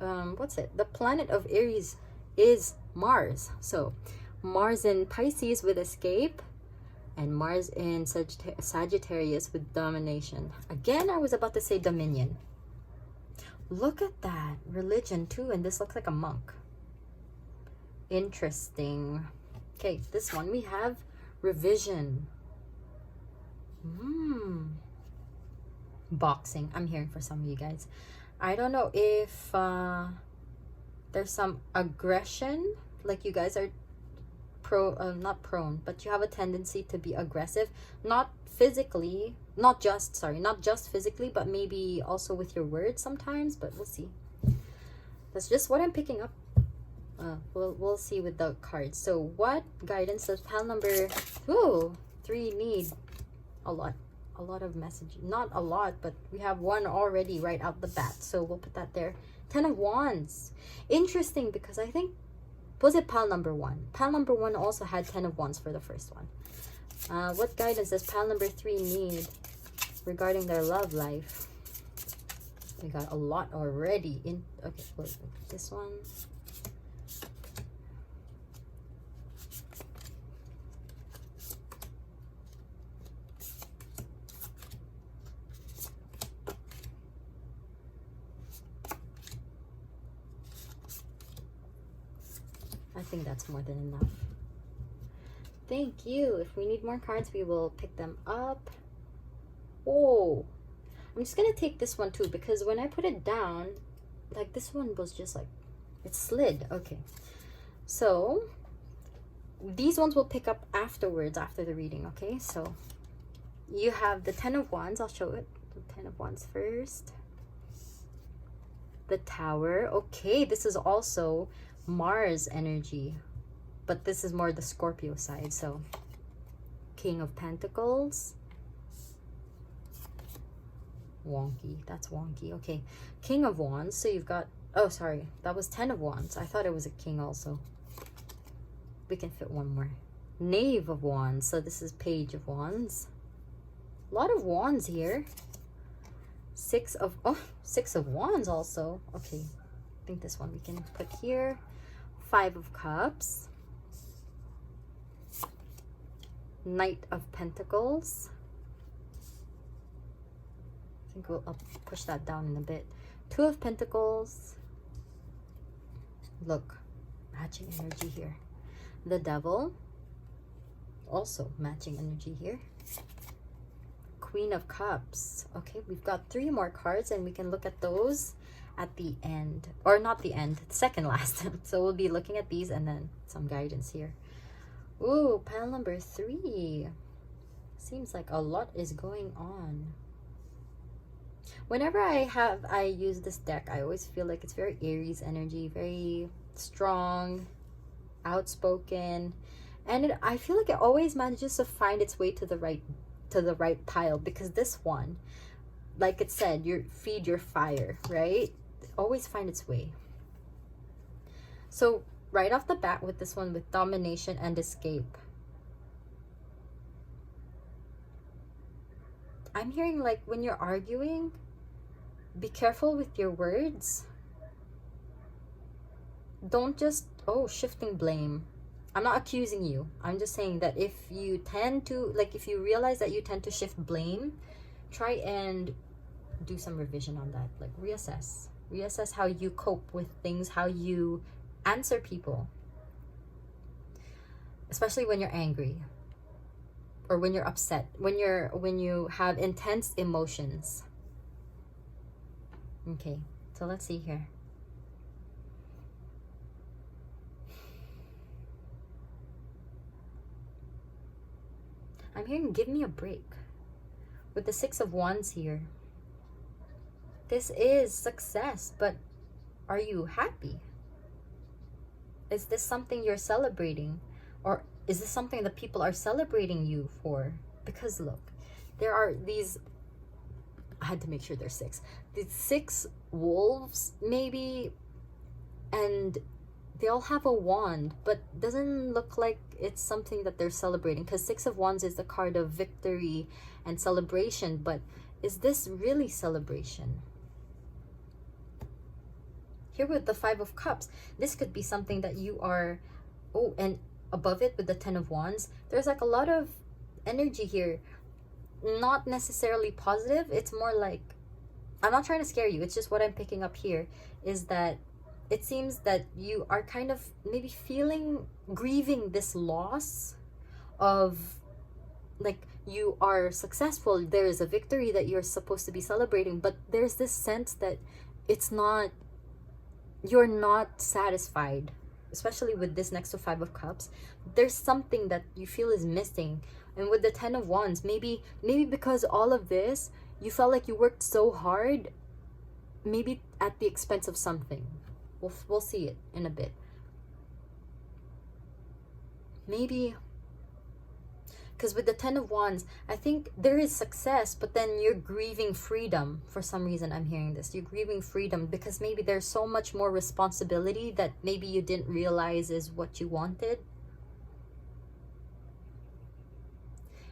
the planet of Aries is Mars. So Mars in Pisces with escape, and Mars in Sagittarius with domination. Again, I was about to say dominion. Look at that. Religion too, and this looks like a monk. Interesting. Okay, this one we have revision. Boxing. I'm hearing for some of you guys. I don't know if there's some aggression, like you guys are not prone, but you have a tendency to be aggressive, not physically, not just physically, but maybe also with your words sometimes, but we'll see. That's just what I'm picking up. We'll see with the cards. So what guidance does pile number 3 need? A lot of message. Not a lot, but we have 1 already right out the bat, so we'll put that there. 10 of Wands. Interesting, because I think, was it pile number 1? Pile number 1 also had 10 of Wands for the first one. What guidance does pile number 3 need regarding their love life? We got a lot already. Okay, wait, this one. think that's more than enough. Thank you. If we need more cards, we will pick them up. Oh, I'm just gonna take this one too, because when I put it down, like this one was just like, it slid. Okay, so these ones will pick up afterwards, after the reading. Okay, so you have the 10 of Wands. I'll show it. The 10 of Wands first. The Tower. Okay, this is also Mars energy, but this is more the Scorpio side. So King of Pentacles. Wonky. That's wonky. Okay, King of Wands. So you've got, oh sorry, that was 10 of Wands. I thought it was a king also. We can fit one more. Knave of Wands. So this is Page of Wands. A lot of wands here. Six of Wands also. Okay, I think this one we can put here. 5 of Cups. Knight of Pentacles. I think I'll push that down in a bit. 2 of Pentacles. Look, matching energy here. The Devil. Also matching energy here. Queen of Cups. Okay, we've got 3 more cards, and we can look at those at the end, or not the end, second last. So we'll be looking at these and then some guidance here. Ooh, pile number 3. Seems like a lot is going on. Whenever I use this deck, I always feel like it's very Aries energy, very strong, outspoken, and I feel like it always manages to find its way to the right pile, because this one, like it said, you feed your fire, right? Always find its way. So right off the bat with this one, with domination and escape, I'm hearing like when you're arguing, be careful with your words. Don't just, oh, shifting blame. I'm not accusing you. I'm just saying that if you tend to, like, if you realize that you tend to shift blame, try and do some revision on that. Like, reassess how you cope with things, how you answer people, especially when you're angry or when you're upset, when you have intense emotions. Okay, so let's see here. I'm hearing give me a break with the 6 of Wands here. This is success, but are you happy? Is this something you're celebrating? Or is this something that people are celebrating you for? Because look, there are these, I had to make sure there's 6. These 6 wolves maybe, and they all have a wand, but doesn't look like it's something that they're celebrating, because 6 of Wands is the card of victory and celebration. But is this really celebration? Here with the 5 of Cups, this could be something that you are, oh, and above it with the 10 of Wands, there's like a lot of energy here. Not necessarily positive. It's more like, I'm not trying to scare you, it's just what I'm picking up here is that it seems that you are kind of maybe grieving this loss of, like, you are successful, there is a victory that you're supposed to be celebrating, but there's this sense that you're not satisfied, especially with this next to 5 of Cups. There's something that you feel is missing. And with the 10 of Wands, maybe because all of this, you felt like you worked so hard, maybe at the expense of something. We'll see it in a bit. Maybe because with the 10 of Wands, I think there is success, but then you're grieving freedom. For some reason, I'm hearing this. You're grieving freedom because maybe there's so much more responsibility that maybe you didn't realize is what you wanted.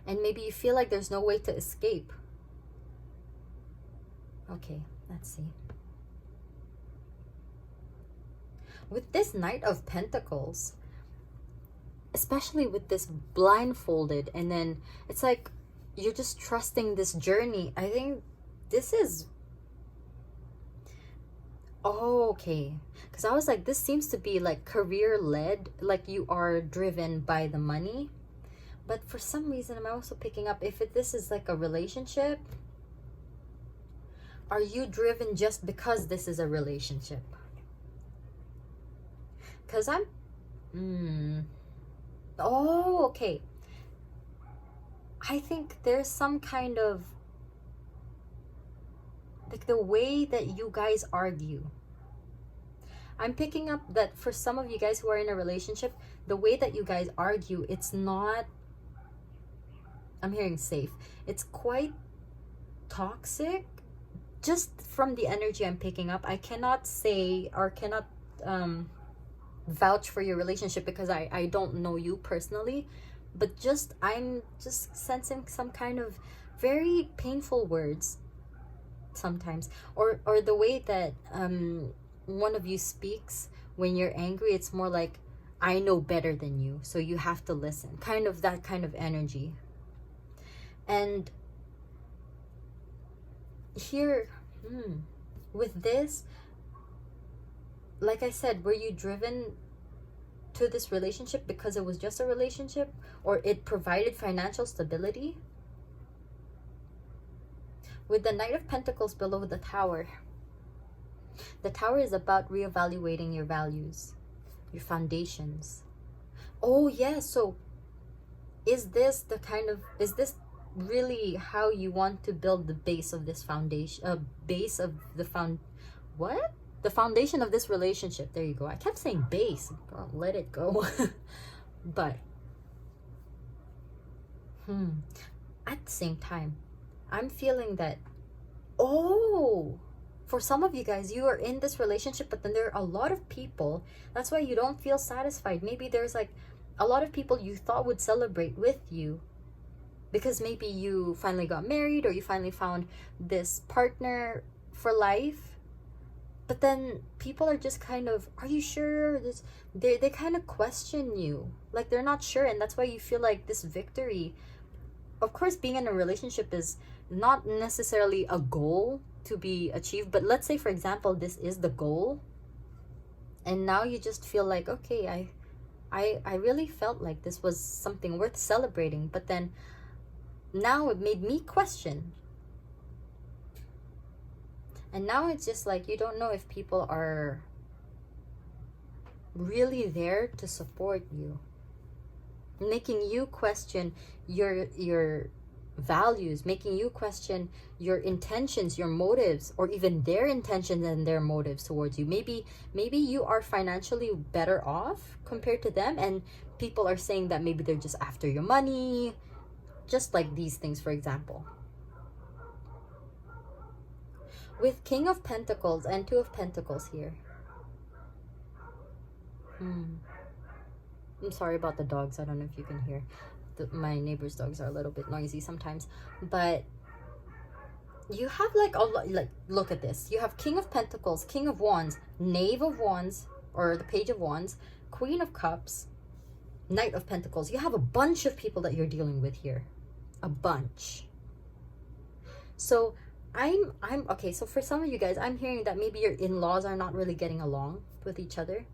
And maybe you feel like there's no way to escape. Okay, let's see. With this Knight of Pentacles, especially with this blindfolded, and then it's like you're just trusting this journey. I think this is, Oh, okay. Because I was like, this seems to be like career led, like you are driven by the money. But for some reason, I'm also picking up if this is like a relationship, are you driven just because this is a relationship? Because oh, okay. I think there's some kind of, like the way that you guys argue. I'm picking up that for some of you guys who are in a relationship, the way that you guys argue, it's not, I'm hearing safe. It's quite toxic. Just from the energy I'm picking up, I cannot say or cannot vouch for your relationship because I don't know you personally, but just I'm just sensing some kind of very painful words sometimes, or the way that one of you speaks when you're angry. It's more like, I know better than you, so you have to listen, kind of that kind of energy. And here, with this, like I said, were you driven to this relationship because it was just a relationship, or it provided financial stability? With the Knight of Pentacles below the Tower is about reevaluating your values, your foundations. Oh yes, so is this really how you want to build the base of this foundation, the foundation of this relationship? There you go. I kept saying base. Girl, let it go. But at the same time, I'm feeling that, for some of you guys, you are in this relationship, but then there are a lot of people. That's why you don't feel satisfied. Maybe there's like a lot of people you thought would celebrate with you, because maybe you finally got married or you finally found this partner for life. But then people are just kind of, are you sure? They kind of question you. Like they're not sure, and that's why you feel like this victory. Of course, being in a relationship is not necessarily a goal to be achieved, but let's say, for example, this is the goal, and now you just feel like, okay, I really felt like this was something worth celebrating, but then now it made me question. And now it's just like, you don't know if people are really there to support you, making you question your values, making you question your intentions, your motives, or even their intentions and their motives towards you. Maybe you are financially better off compared to them, and people are saying that maybe they're just after your money, just like these things, for example. With King of Pentacles and Two of Pentacles here. I'm sorry about the dogs. I don't know if you can hear. My neighbor's dogs are a little bit noisy sometimes. But you have like a lot, like, look at this. You have King of Pentacles, King of Wands, Knave of Wands, or the Page of Wands, Queen of Cups, Knight of Pentacles. You have a bunch of people that you're dealing with here. A bunch. So I'm okay, so for some of you guys, I'm hearing that maybe your in-laws are not really getting along with each other.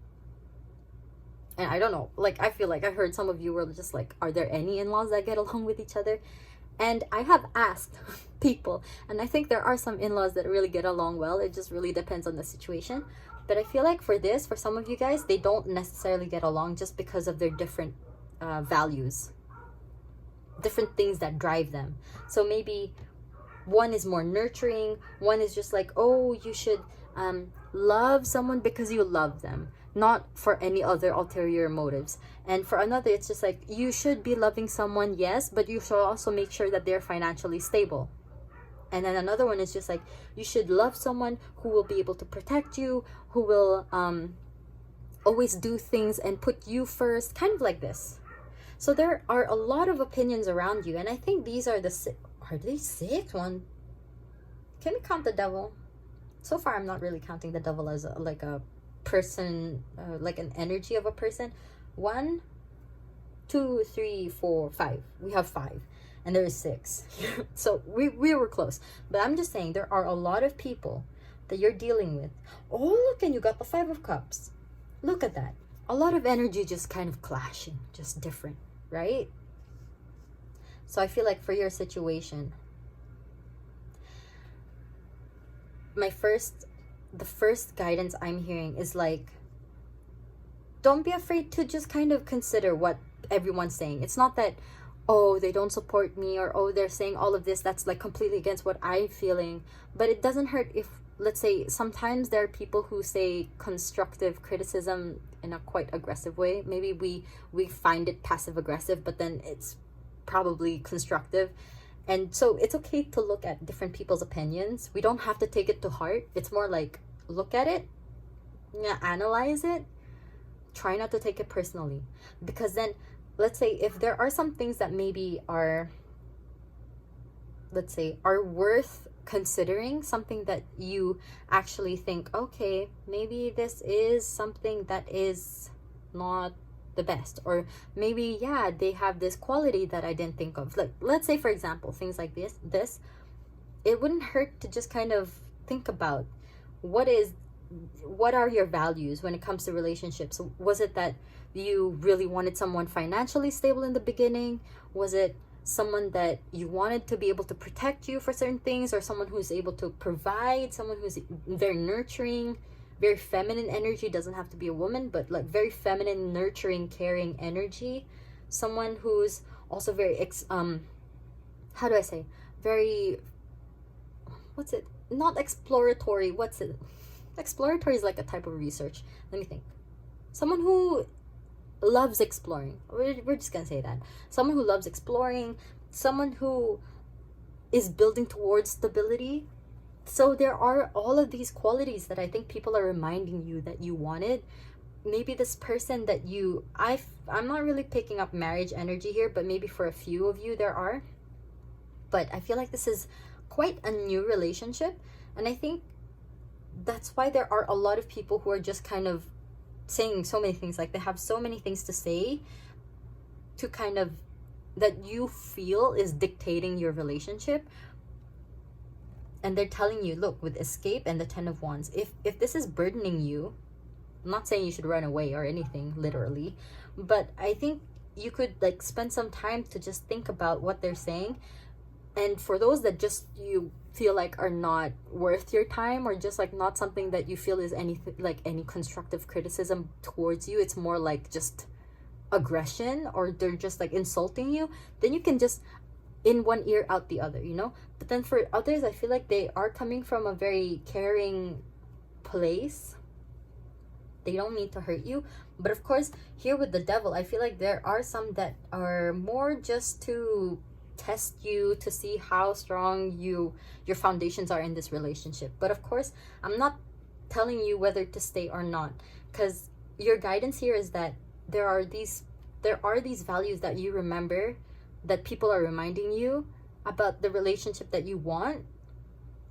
And I don't know, like, I feel like I heard some of you were just like, are there any in-laws that get along with each other? And I have asked people, and I think there are some in-laws that really get along well. It just really depends on the situation. But I feel like for some of you guys, they don't necessarily get along just because of their different values, different things that drive them. So maybe one is more nurturing, one is just like, oh, you should love someone because you love them, not for any other ulterior motives. And for another, it's just like, you should be loving someone, yes, but you should also make sure that they're financially stable. And then another one is just like, you should love someone who will be able to protect you, who will always do things and put you first, kind of like this. So there are a lot of opinions around you, and I think these are are they 6? One. Can we count the devil? So far, I'm not really counting the devil as like a person, like an energy of a person. 1, 2, 3, 4, 5. We have 5, and there is 6. So we were close. But I'm just saying, there are a lot of people that you're dealing with. Oh, look, and you got the Five of Cups. Look at that. A lot of energy just kind of clashing, just different, right? So I feel like for your situation, the first guidance I'm hearing is like, don't be afraid to just kind of consider what everyone's saying. It's not that, oh, they don't support me, or oh, they're saying all of this that's like completely against what I'm feeling. But it doesn't hurt if, let's say, sometimes there are people who say constructive criticism in a quite aggressive way. Maybe we find it passive aggressive, but then it's probably constructive. And so it's okay to look at different people's opinions. We don't have to take it to heart. It's more like, look at it, yeah, analyze it, try not to take it personally. Because then, let's say, if there are some things that maybe are, let's say, are worth considering, something that you actually think, okay, maybe this is something that is not the best, or maybe, yeah, they have this quality that I didn't think of. Like, let's say, for example, things like this, it wouldn't hurt to just kind of think about what are your values when it comes to relationships. Was it that you really wanted someone financially stable in the beginning? Was it someone that you wanted to be able to protect you for certain things, or someone who's able to provide, someone who's very nurturing, very feminine energy? Doesn't have to be a woman, but like very feminine, nurturing, caring energy. Someone who's also very how do I say, very, what's it, not exploratory, what's it, exploratory is like a type of research. Let me think. Someone who loves exploring. We're just gonna say that. Someone who loves exploring, someone who is building towards stability. So there are all of these qualities that I think people are reminding you that you wanted. Maybe this person that I'm not really picking up marriage energy here, but maybe for a few of you there are. But I feel like this is quite a new relationship, and I think that's why there are a lot of people who are just kind of saying so many things. Like, they have so many things to say to kind of, that you feel is dictating your relationship. And they're telling you, look, with Escape and the Ten of Wands, if this is burdening you, I'm not saying you should run away or anything, literally, but I think you could like spend some time to just think about what they're saying. And for those that just you feel like are not worth your time, or just like not something that you feel is anything like any constructive criticism towards you, it's more like just aggression, or they're just like insulting you, then you can just in one ear out the other, you know. But then for others, I feel like they are coming from a very caring place. They don't mean to hurt you. But of course, here with the Devil, I feel like there are some that are more just to test you, to see how strong your foundations are in this relationship. But of course, I'm not telling you whether to stay or not, because your guidance here is that there are these values that you remember, that people are reminding you about the relationship that you want.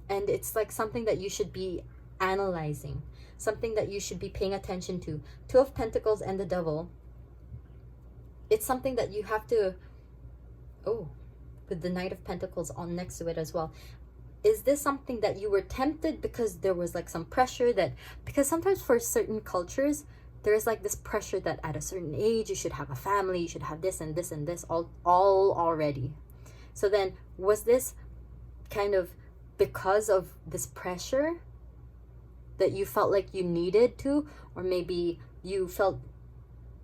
And it's like something that you should be analyzing, something that you should be paying attention to. Two of Pentacles and the Devil, it's something that you have to, with the Knight of Pentacles on next to it as well. Is this something that you were tempted because there was like some pressure because sometimes for certain cultures, there's like this pressure that at a certain age, you should have a family, you should have this and this and this all already. So then, was this kind of because of this pressure that you felt like you needed to, or maybe you felt,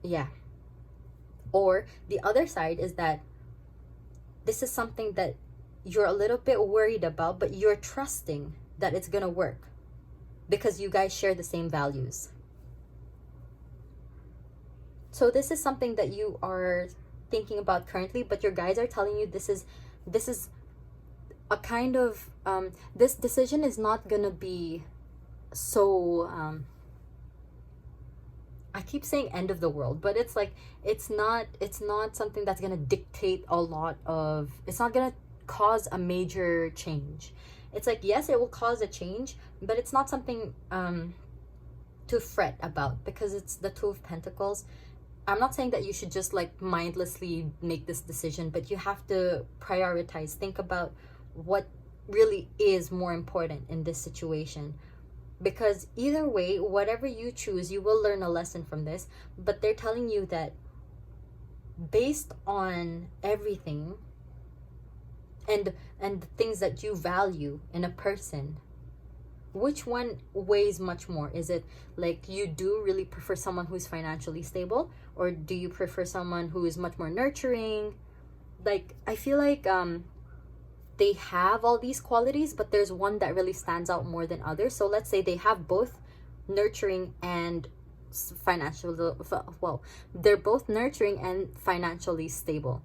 yeah. Or the other side is that this is something that you're a little bit worried about, but you're trusting that it's gonna work because you guys share the same values. So this is something that you are thinking about currently, but your guides are telling you this is a kind of this decision is not gonna be so I keep saying end of the world, but it's like it's not something that's gonna dictate a lot of, it's not gonna cause a major change. It's like, yes, it will cause a change, but it's not something to fret about, because it's the Two of Pentacles. I'm not saying that you should just like mindlessly make this decision, but you have to prioritize, think about what really is more important in this situation. Because either way, whatever you choose, you will learn a lesson from this. But they're telling you that based on everything and the things that you value in a person, which one weighs much more? Is it like you do really prefer someone who's financially stable, or do you prefer someone who is much more nurturing? Like, I feel like they have all these qualities, but there's one that really stands out more than others. So let's say they have both nurturing and financial, well, they're both nurturing and financially stable,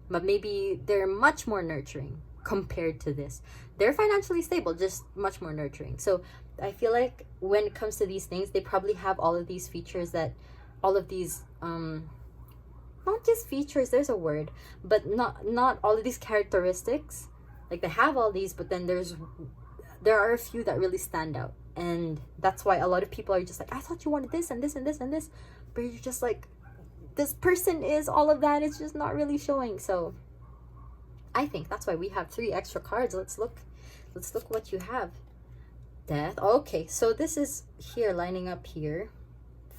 but maybe they're much more nurturing compared to this. They're financially stable, just much more nurturing. So I feel like when it comes to these things, they probably have all of these features, that all of these not just features, there's a word, but not all of these characteristics. Like, they have all these, but then there are a few that really stand out. And that's why a lot of people are just like, I thought you wanted this and this and this and this, but you're just like, this person is all of that, it's just not really showing. So I think that's why we have 3 extra cards. Let's look what you have. Death. Okay, so this is here, lining up here.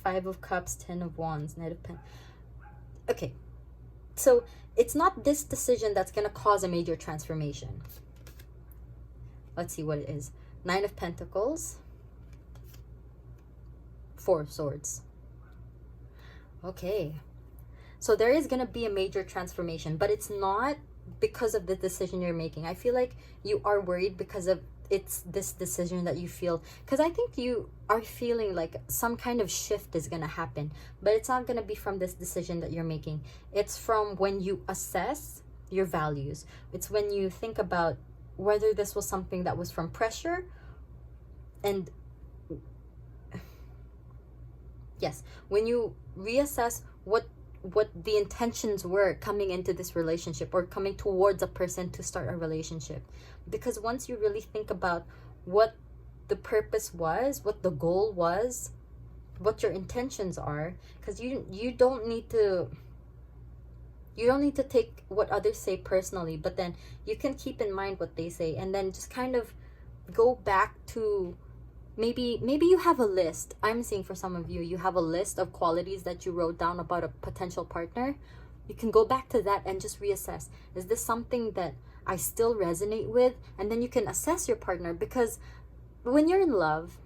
5 of Cups, 10 of Wands, Knight of Pentacles. Okay, so it's not this decision that's going to cause a major transformation. Let's see what it is. 9 of Pentacles, 4 of Swords. Okay, so there is going to be a major transformation, but it's not because of the decision you're making. I feel like you are worried because of it's this decision that you feel, because I think you are feeling like some kind of shift is going to happen, but it's not going to be from this decision that you're making. It's from when you assess your values. It's when you think about whether this was something that was from pressure, and yes, when you reassess what the intentions were coming into this relationship, or coming towards a person to start a relationship. Because once you really think about what the purpose was, what the goal was, what your intentions are, because you don't need to take what others say personally, but then you can keep in mind what they say, and then just kind of go back to maybe you have a list. I'm seeing for some of you, you have a list of qualities that you wrote down about a potential partner. You can go back to that and just reassess. Is this something that I still resonate with? And then you can assess your partner, because when you're in love,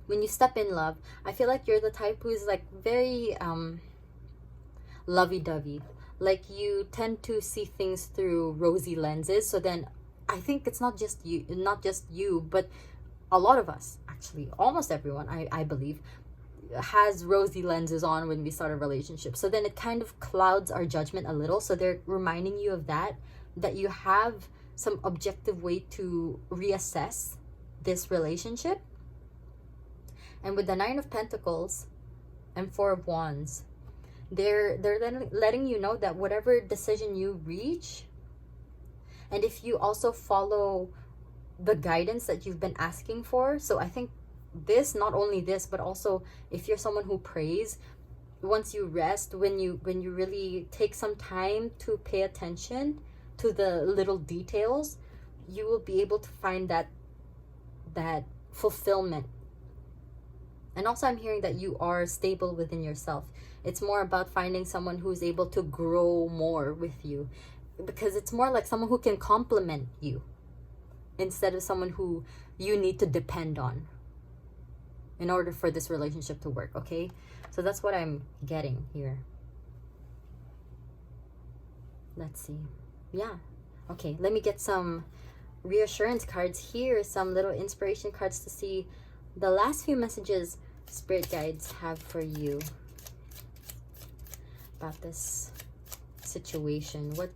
when you step in love, I feel like you're the type who's like very lovey-dovey. Like, you tend to see things through rosy lenses. So then I think it's not just you, but a lot of us, actually, almost everyone, I believe, has rosy lenses on when we start a relationship. So then it kind of clouds our judgment a little. So they're reminding you of that you have some objective way to reassess this relationship. And with the 9 of Pentacles and 4 of Wands, they're then letting you know that whatever decision you reach, and if you also follow the guidance that you've been asking for. So I think this, not only this, but also if you're someone who prays, once you rest, when you really take some time to pay attention to the little details, you will be able to find that fulfillment. And also, I'm hearing that you are stable within yourself. It's more about finding someone who's able to grow more with you, because it's more like someone who can complement you instead of someone who you need to depend on in order for this relationship to work. Okay, so that's what I'm getting here. Let's see. Yeah, okay, let me get some reassurance cards here, some little inspiration cards to see the last few messages spirit guides have for you about this situation. What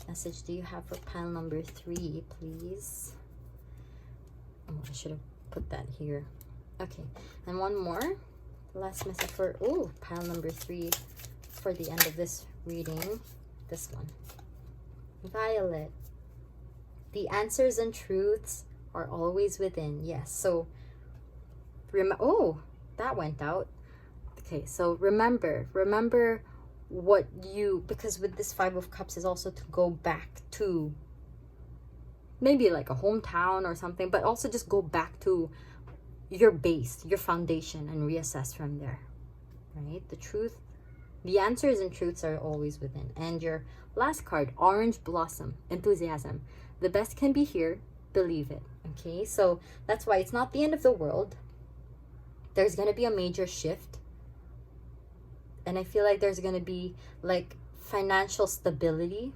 message do you have for pile number 3, please? Oh, I should have put that here. Okay, and one more last message for pile number 3 for the end of this reading. This one, Violet. The answers and truths are always within. Yes, so that went out. Okay, so remember what you, because with this 5 of Cups is also to go back to maybe like a hometown or something, but also just go back to your base, your foundation, and reassess from there, right? The answers and truths are always within. And your last card, Orange Blossom, Enthusiasm. The best can be here, believe it, okay? So that's why it's not the end of the world. There's going to be a major shift. And I feel like there's going to be like financial stability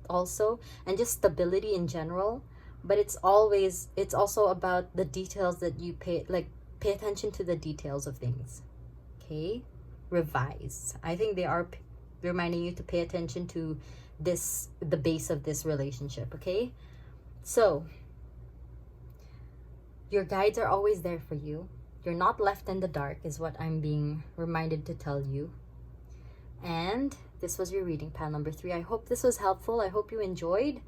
also, and just stability in general. But it's also about the details that you pay attention to the details of things, okay? Revise. I think they are reminding you to pay attention to the base of this relationship, okay? So your guides are always there for you. You're not left in the dark is what I'm being reminded to tell you. And this was your reading, pile number 3. I hope this was helpful. I hope you enjoyed,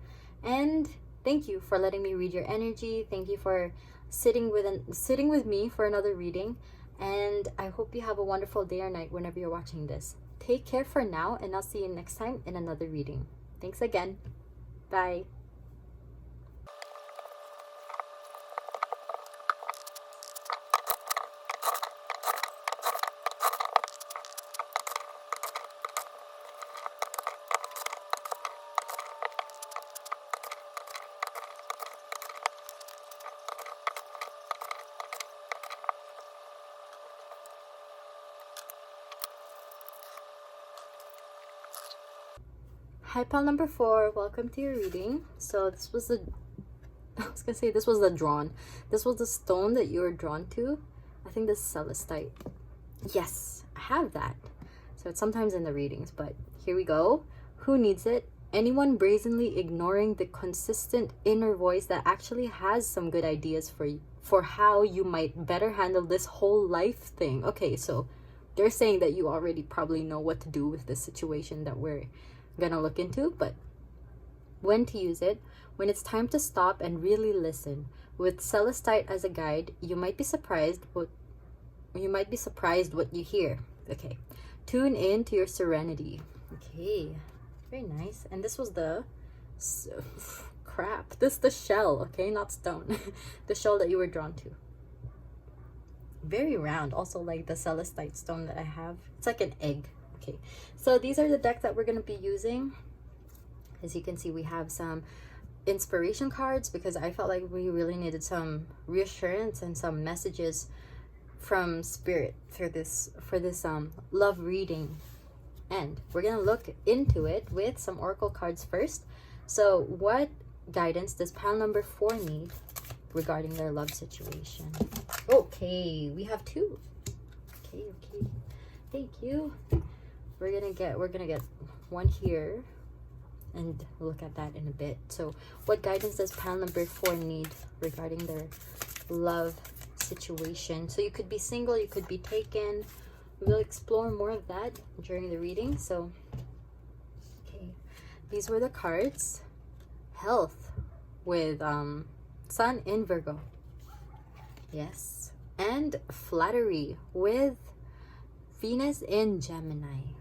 and thank you for letting me read your energy. Thank you for sitting with me for another reading. And I hope you have a wonderful day or night whenever you're watching this. Take care for now, and I'll see you next time in another reading. Thanks again. Bye. Hi, pile number 4. Welcome to your reading. So this was the stone that you were drawn to. I think this is celestite. Yes, I have that. So it's sometimes in the readings, but here we go. Who needs it? Anyone brazenly ignoring the consistent inner voice that actually has some good ideas for how you might better handle this whole life thing. Okay, so they're saying that you already probably know what to do with this situation that we're gonna look into, but when to use it, when it's time to stop and really listen. With celestite as a guide, you might be surprised what you hear. Okay, tune in to your serenity. Okay, very nice. And this was the the shell, okay, not stone. The shell that you were drawn to. Very round, also like the celestite stone that I have. It's like an egg. Okay, so these are the decks that we're going to be using. As you can see, we have some inspiration cards because I felt like we really needed some reassurance and some messages from spirit for this love reading. And we're going to look into it with some oracle cards first. So what guidance does pile number 4 need regarding their love situation? Okay, we have 2. Okay, thank you. We're gonna get one here and look at that in a bit. So what guidance does pile number 4 need regarding their love situation? So you could be single, you could be taken. We'll explore more of that during the reading. So okay, these were the cards. Health with Sun in Virgo, yes, and flattery with Venus in Gemini.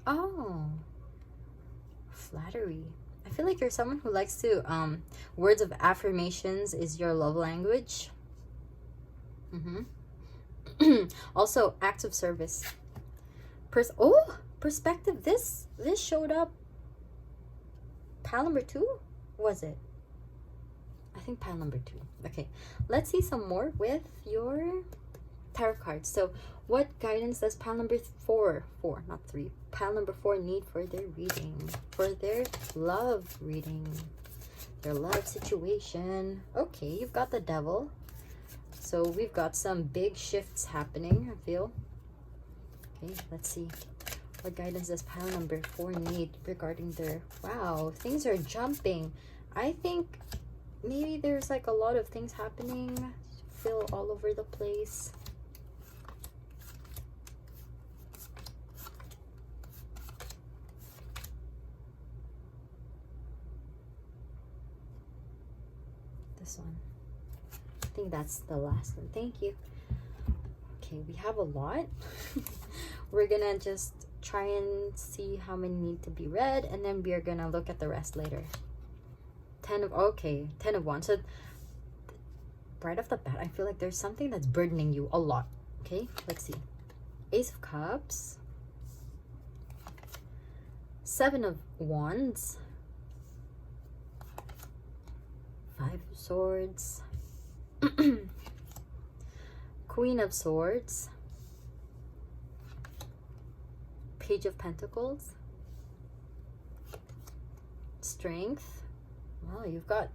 Oh, flattery. I feel like you're someone who likes to words of affirmations is your love language. Also acts of service. Perspective. This showed up pile number 2, was it? I think pile number 2. Okay, let's see some more with your tarot cards. So what guidance does pile number 4, not 3, pile number 4 need for their reading, for their love reading, their love situation? Okay, you've got the Devil. So we've got some big shifts happening, I feel. Okay, let's see. What guidance does pile number 4 need regarding their... Wow, things are jumping. I think maybe there's like a lot of things happening. I feel all over the place. This one. I think that's the last one. Thank you. Okay, we have a lot. We're gonna just try and see how many need to be read, and then we're gonna look at the rest later. 10 of Wands. So right off the bat, I feel like there's something that's burdening you a lot. Okay, let's see. Ace of Cups, Seven of Wands, Five of Swords, Queen of Swords, Page of Pentacles, Strength. Well, you've got,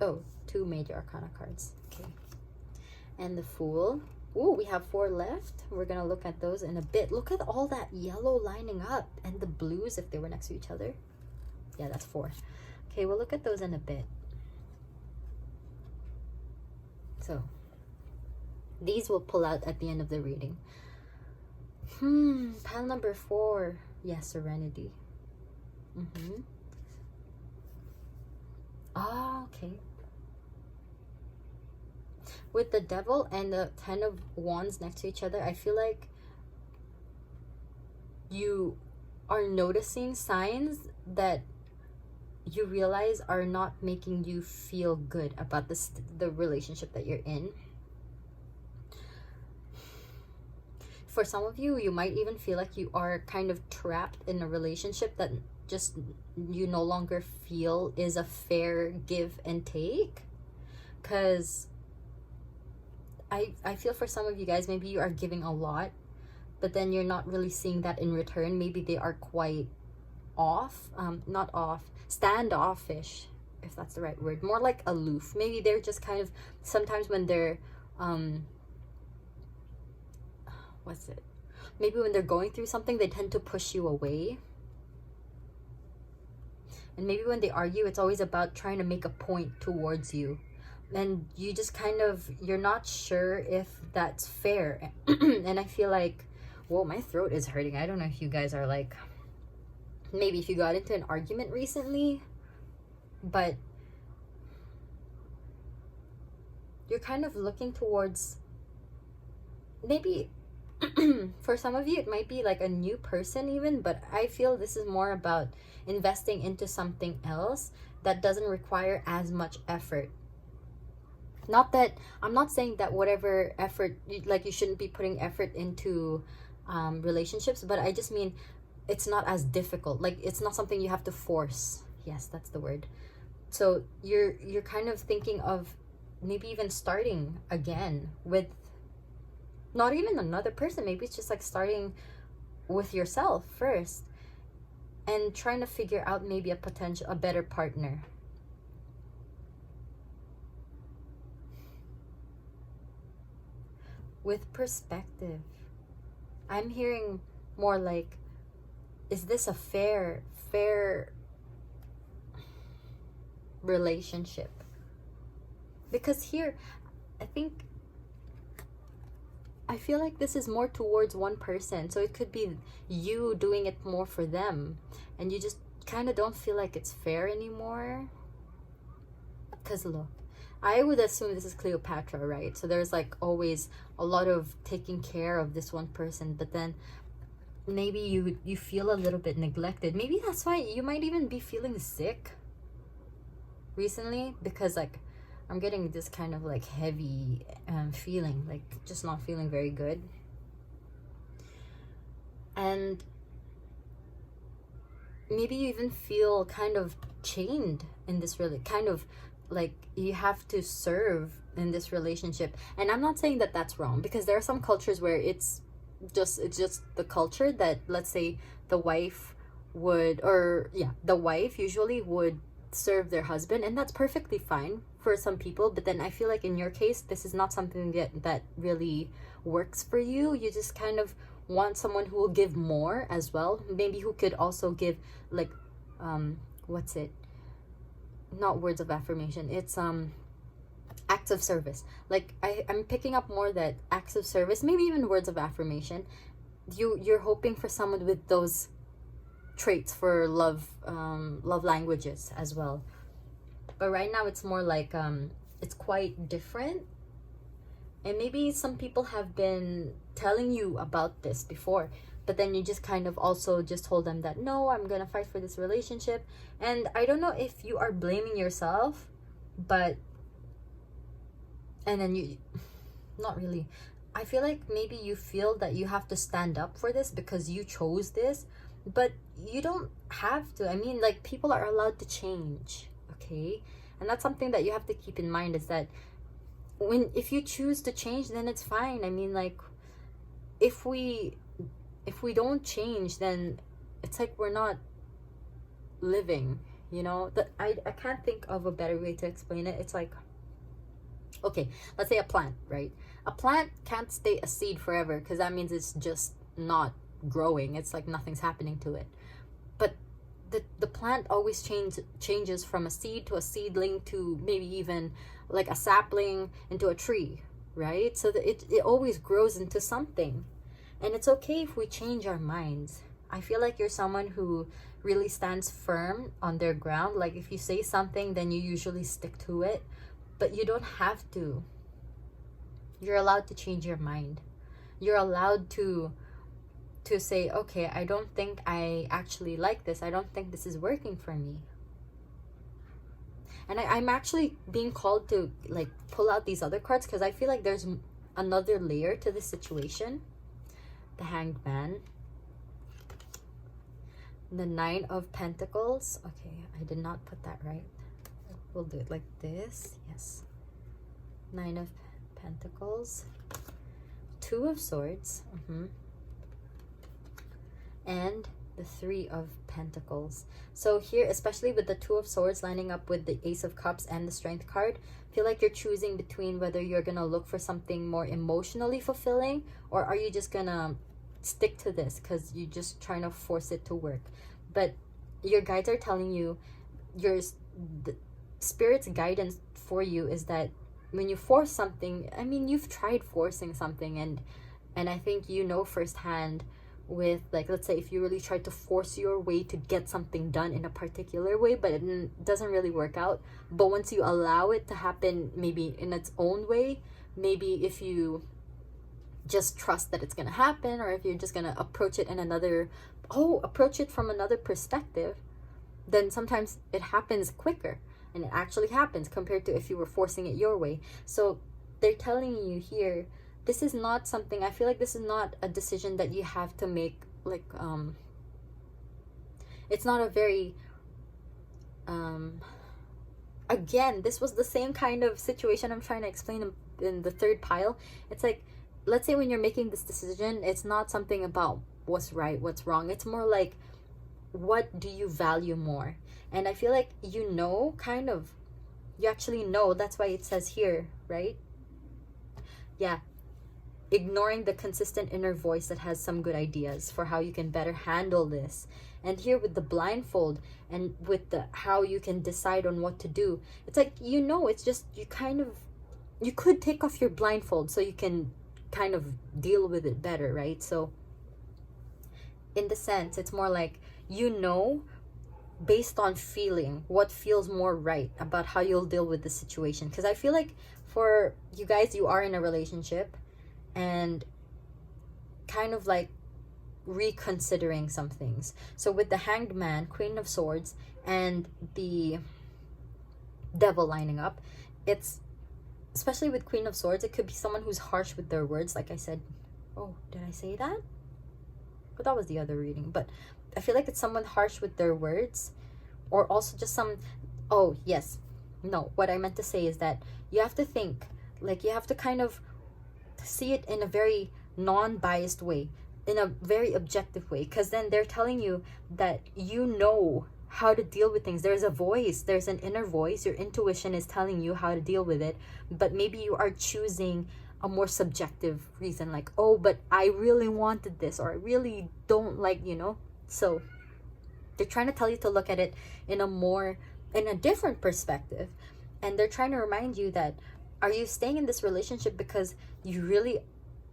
oh, 2 major arcana cards. Okay. And the Fool. Ooh, we have 4 left. We're going to look at those in a bit. Look at all that yellow lining up. And the blues if they were next to each other. Yeah, that's 4. Okay, we'll look at those in a bit. So, these will pull out at the end of the reading. Pile number 4. Yes, Serenity. Okay. With the Devil and the 10 of Wands next to each other, I feel like you are noticing signs that you realize are not making you feel good about the relationship that you're in. For some of you, you might even feel like you are kind of trapped in a relationship that just you no longer feel is a fair give and take. Because I feel for some of you guys, maybe you are giving a lot, but then you're not really seeing that in return. Maybe they are quite off, not off, standoffish, if that's the right word, more like aloof. Maybe they're just kind of, sometimes when they're maybe when they're going through something, they tend to push you away. And maybe when they argue, it's always about trying to make a point towards you, and you just kind of, you're not sure if that's fair. And I feel like, whoa, my throat is hurting. I don't know if you guys are like, maybe if you got into an argument recently, but you're kind of looking towards, maybe for some of you it might be like a new person even, but I feel this is more about investing into something else that doesn't require as much effort. Not that I'm not saying that whatever effort, like you shouldn't be putting effort into relationships, but I just mean it's not as difficult. Like it's not something you have to force. Yes, that's the word. So you're kind of thinking of maybe even starting again with not even another person. Maybe it's just like starting with yourself first and trying to figure out maybe a better partner. With perspective, I'm hearing more like, is this a fair relationship? Because here, I feel like this is more towards one person. So it could be you doing it more for them, and you just kind of don't feel like it's fair anymore. Because look, I would assume this is Cleopatra, right? So there's like always a lot of taking care of this one person, but then maybe you feel a little bit neglected. Maybe that's why you might even be feeling sick recently, because like I'm getting this kind of like heavy feeling, like just not feeling very good. And maybe you even feel kind of chained in this, really kind of like you have to serve in this relationship. And I'm not saying that that's wrong, because there are some cultures where it's just the culture that, let's say, the wife usually would serve their husband, and that's perfectly fine for some people. But then I feel like in your case, this is not something that really works for you. You just kind of want someone who will give more as well, maybe who could also give like not words of affirmation, it's acts of service. Like I'm picking up more that acts of service, maybe even words of affirmation. You're hoping for someone with those traits for love languages as well. But right now it's more like it's quite different. And maybe some people have been telling you about this before, but then you just kind of also just told them that, no, I'm gonna fight for this relationship. And I don't know if you are blaming yourself, but and then you, not really, I feel like maybe you feel that you have to stand up for this because you chose this, but you don't have to. I mean, like, people are allowed to change, okay? And that's something that you have to keep in mind, is that if you choose to change, then it's fine. I mean, like, if we don't change, then it's like we're not living, you know? That I can't think of a better way to explain it. It's like, okay, let's say a plant, right? A plant can't stay a seed forever, because that means it's just not growing. It's like nothing's happening to it. But the plant always changes from a seed to a seedling to maybe even like a sapling into a tree, right? So that it always grows into something. And it's okay if we change our minds. I feel like you're someone who really stands firm on their ground. Like, if you say something, then you usually stick to it. But you don't have to. You're allowed to change your mind. You're allowed to say, okay, I don't think I actually like this. I don't think this is working for me. And I'm actually being called to, like, pull out these other cards, because I feel like there's another layer to this situation. The Hanged Man. The Nine of Pentacles. Okay, I did not put that right. We'll do it like this. Yes. Nine of Pentacles. Two of Swords. And the Three of Pentacles. So here, especially with the Two of Swords lining up with the Ace of Cups and the Strength card, I feel like you're choosing between whether you're going to look for something more emotionally fulfilling, or are you just going to stick to this because you're just trying to force it to work. But your guides are telling you, the Spirit's guidance for you is that when you force something, I mean, you've tried forcing something, and I think you know firsthand with, like, let's say if you really try to force your way to get something done in a particular way, but it doesn't really work out. But once you allow it to happen maybe in its own way, maybe if you just trust that it's gonna happen, or if you're just gonna approach it from another perspective, then sometimes it happens quicker, and it actually happens compared to if you were forcing it your way. So they're telling you here, this is not something, I feel like this is not a decision that you have to make, like, it's not a very, again, this was the same kind of situation I'm trying to explain in the third pile. It's like, let's say when you're making this decision, it's not something about what's right, what's wrong. It's more like, what do you value more? And I feel like you actually know. That's why it says here, right? Yeah. Ignoring the consistent inner voice that has some good ideas for how you can better handle this. And here with the blindfold and with the how you can decide on what to do, it's like, it's just you could take off your blindfold so you can kind of deal with it better, right? So in the sense, it's more like, based on feeling what feels more right about how you'll deal with the situation. Because I feel like for you guys, you are in a relationship and kind of like reconsidering some things. So with the Hanged Man, Queen of Swords, and the Devil lining up, it's, especially with Queen of Swords, it could be someone who's harsh with their words, like I said. Oh, did I say that? But that was the other reading. But I feel like it's someone harsh with their words, or also just what I meant to say is that you have to think, like, you have to kind of see it in a very non-biased way, in a very objective way, because then they're telling you that how to deal with things. There's a voice, there's an inner voice, your intuition is telling you how to deal with it, but maybe you are choosing a more subjective reason, like, oh, but I really wanted this, or I really don't like, so they're trying to tell you to look at it in a different perspective. And they're trying to remind you that, are you staying in this relationship because you really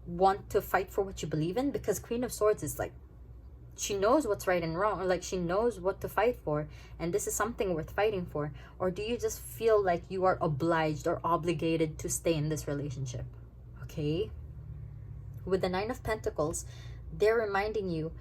want to fight for what you believe in? Because Queen of Swords is like, she knows what's right and wrong, or like she knows what to fight for, and this is something worth fighting for. Or do you just feel like you are obliged or obligated to stay in this relationship? Okay. With the Nine of Pentacles, they're reminding you,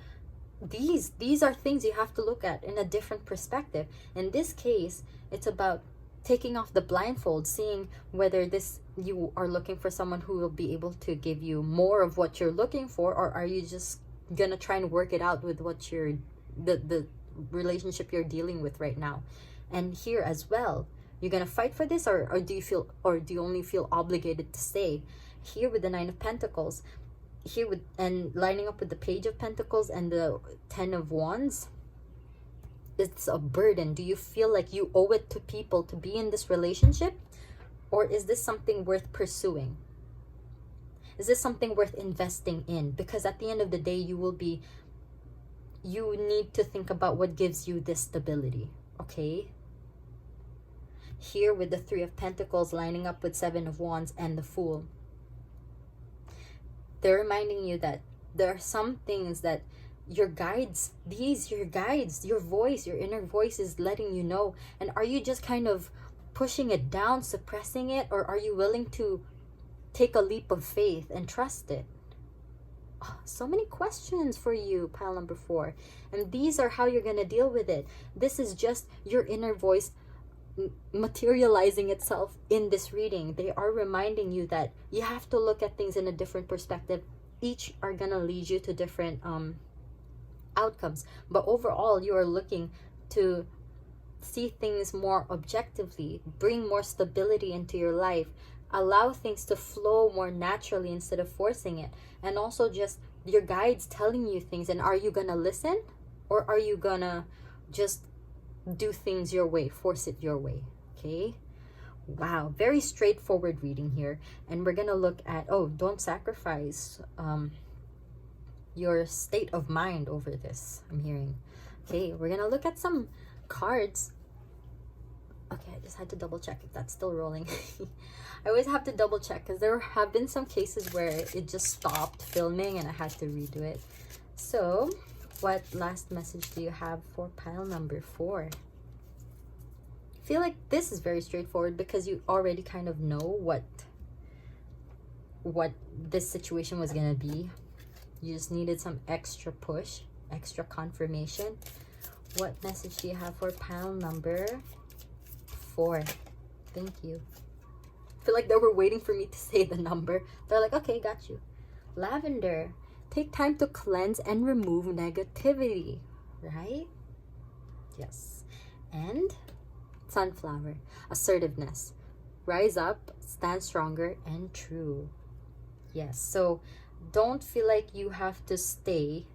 these are things you have to look at in a different perspective. In this case, it's about taking off the blindfold, seeing whether this you are looking for someone who will be able to give you more of what you're looking for, or are you just gonna try and work it out with what you're the relationship you're dealing with right now? And here as well, you're gonna fight for this, or do you only feel obligated to stay? Here with the Nine of Pentacles, here with, and lining up with the Page of Pentacles and the Ten of Wands, it's a burden. Do you feel like you owe it to people to be in this relationship? Or is this something worth pursuing? Is this something worth investing in? Because at the end of the day, you need to think about what gives you this stability, okay? Here with the Three of Pentacles lining up with Seven of Wands and the Fool, they're reminding you that there are some things that your guides, your voice, your inner voice is letting you know. And are you just kind of pushing it down, suppressing it, or are you willing to take a leap of faith and trust it? Oh, so many questions for you, pile number 4. And these are how you're going to deal with it. This is just your inner voice materializing itself in this reading. They are reminding you that you have to look at things in a different perspective. Each are going to lead you to different outcomes. But overall, you are looking to see things more objectively, bring more stability into your life, allow things to flow more naturally instead of forcing it. And also just your guides telling you things. And are you gonna listen, or are you gonna just do things your way, force it your way? Okay, wow, very straightforward reading here. And we're gonna look at, oh, don't sacrifice your state of mind over this, I'm hearing. Okay, we're gonna look at some cards. Okay, I just had to double check if that's still rolling. I always have to double check because there have been some cases where it just stopped filming and I had to redo it. So what last message do you have for pile number 4? I feel like this is very straightforward because you already kind of know what this situation was gonna be. You just needed some extra push, extra confirmation. What message do you have for pile number 4? Thank you. I feel like they were waiting for me to say the number. They're like, okay, got you. Lavender. Take time to cleanse and remove negativity. Right? Yes. And Sunflower. Assertiveness. Rise up, stand stronger, and true. Yes. So don't feel like you have to stay.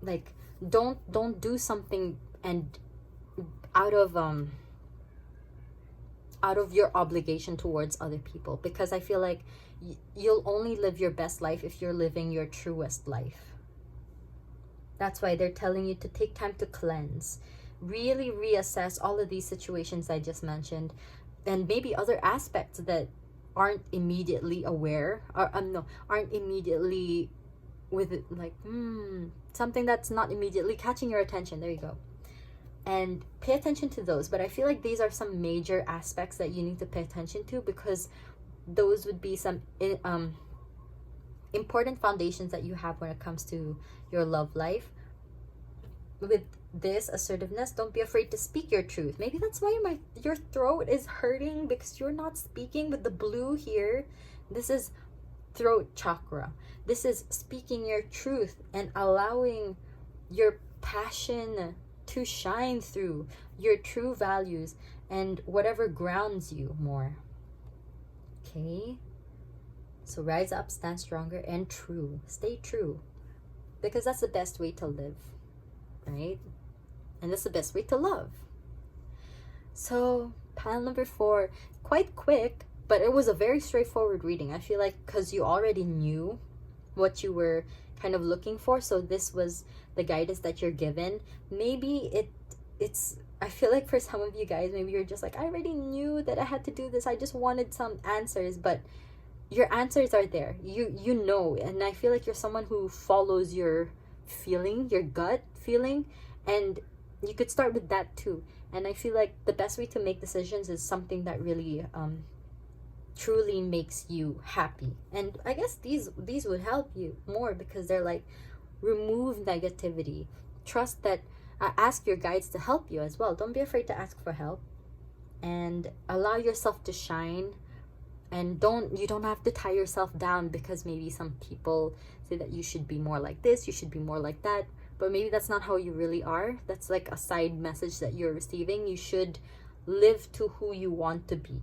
Like, don't do something and out of your obligation towards other people, because I feel like you'll only live your best life if you're living your truest life. That's why they're telling you to take time to cleanse, really reassess all of these situations I just mentioned, and maybe other aspects that aren't immediately aware, or aren't immediately with it, like something that's not immediately catching your attention. There you go. And pay attention to those. But I feel like these are some major aspects that you need to pay attention to, because those would be some important foundations that you have when it comes to your love life. With this assertiveness, don't be afraid to speak your truth. Maybe that's why your throat is hurting, because you're not speaking. With the blue here, this is throat chakra. This is speaking your truth and allowing your passion to shine through, your true values and whatever grounds you more. Okay, so rise up, stand stronger, and true. Stay true, because that's the best way to live, right? And that's the best way to love. So pile number 4, quite quick, but it was a very straightforward reading. I feel like because you already knew what you were kind of looking for, so this was the guidance that you're given. Maybe it's I feel like for some of you guys, maybe you're just like, I already knew that I had to do this, I just wanted some answers. But your answers are there. You know. And I feel like you're someone who follows your feeling, your gut feeling, and you could start with that too. And I feel like the best way to make decisions is something that really truly makes you happy. And I guess these would help you more, because they're like, remove negativity, trust that, ask your guides to help you as well. Don't be afraid to ask for help, and allow yourself to shine. And you don't have to tie yourself down because maybe some people say that you should be more like this, you should be more like that, but maybe that's not how you really are. That's like a side message that you're receiving. You should live to who you want to be.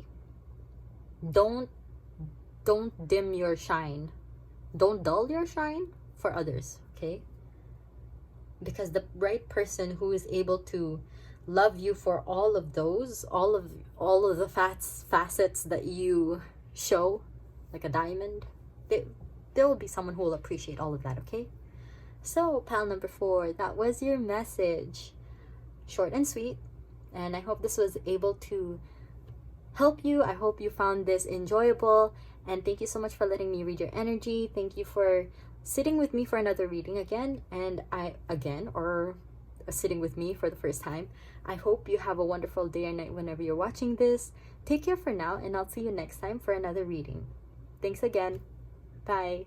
Don't dim your shine. Don't dull your shine for others, okay? Because the right person who is able to love you for all of those, all of the facets that you show, like a diamond, there will be someone who will appreciate all of that, okay? So, pal number 4, that was your message. Short and sweet. And I hope this was able to help you. I hope you found this enjoyable. And thank you so much for letting me read your energy. Thank you for sitting with me for another reading again. Or sitting with me for the first time. I hope you have a wonderful day or night whenever you're watching this. Take care for now, and I'll see you next time for another reading. Thanks again. Bye.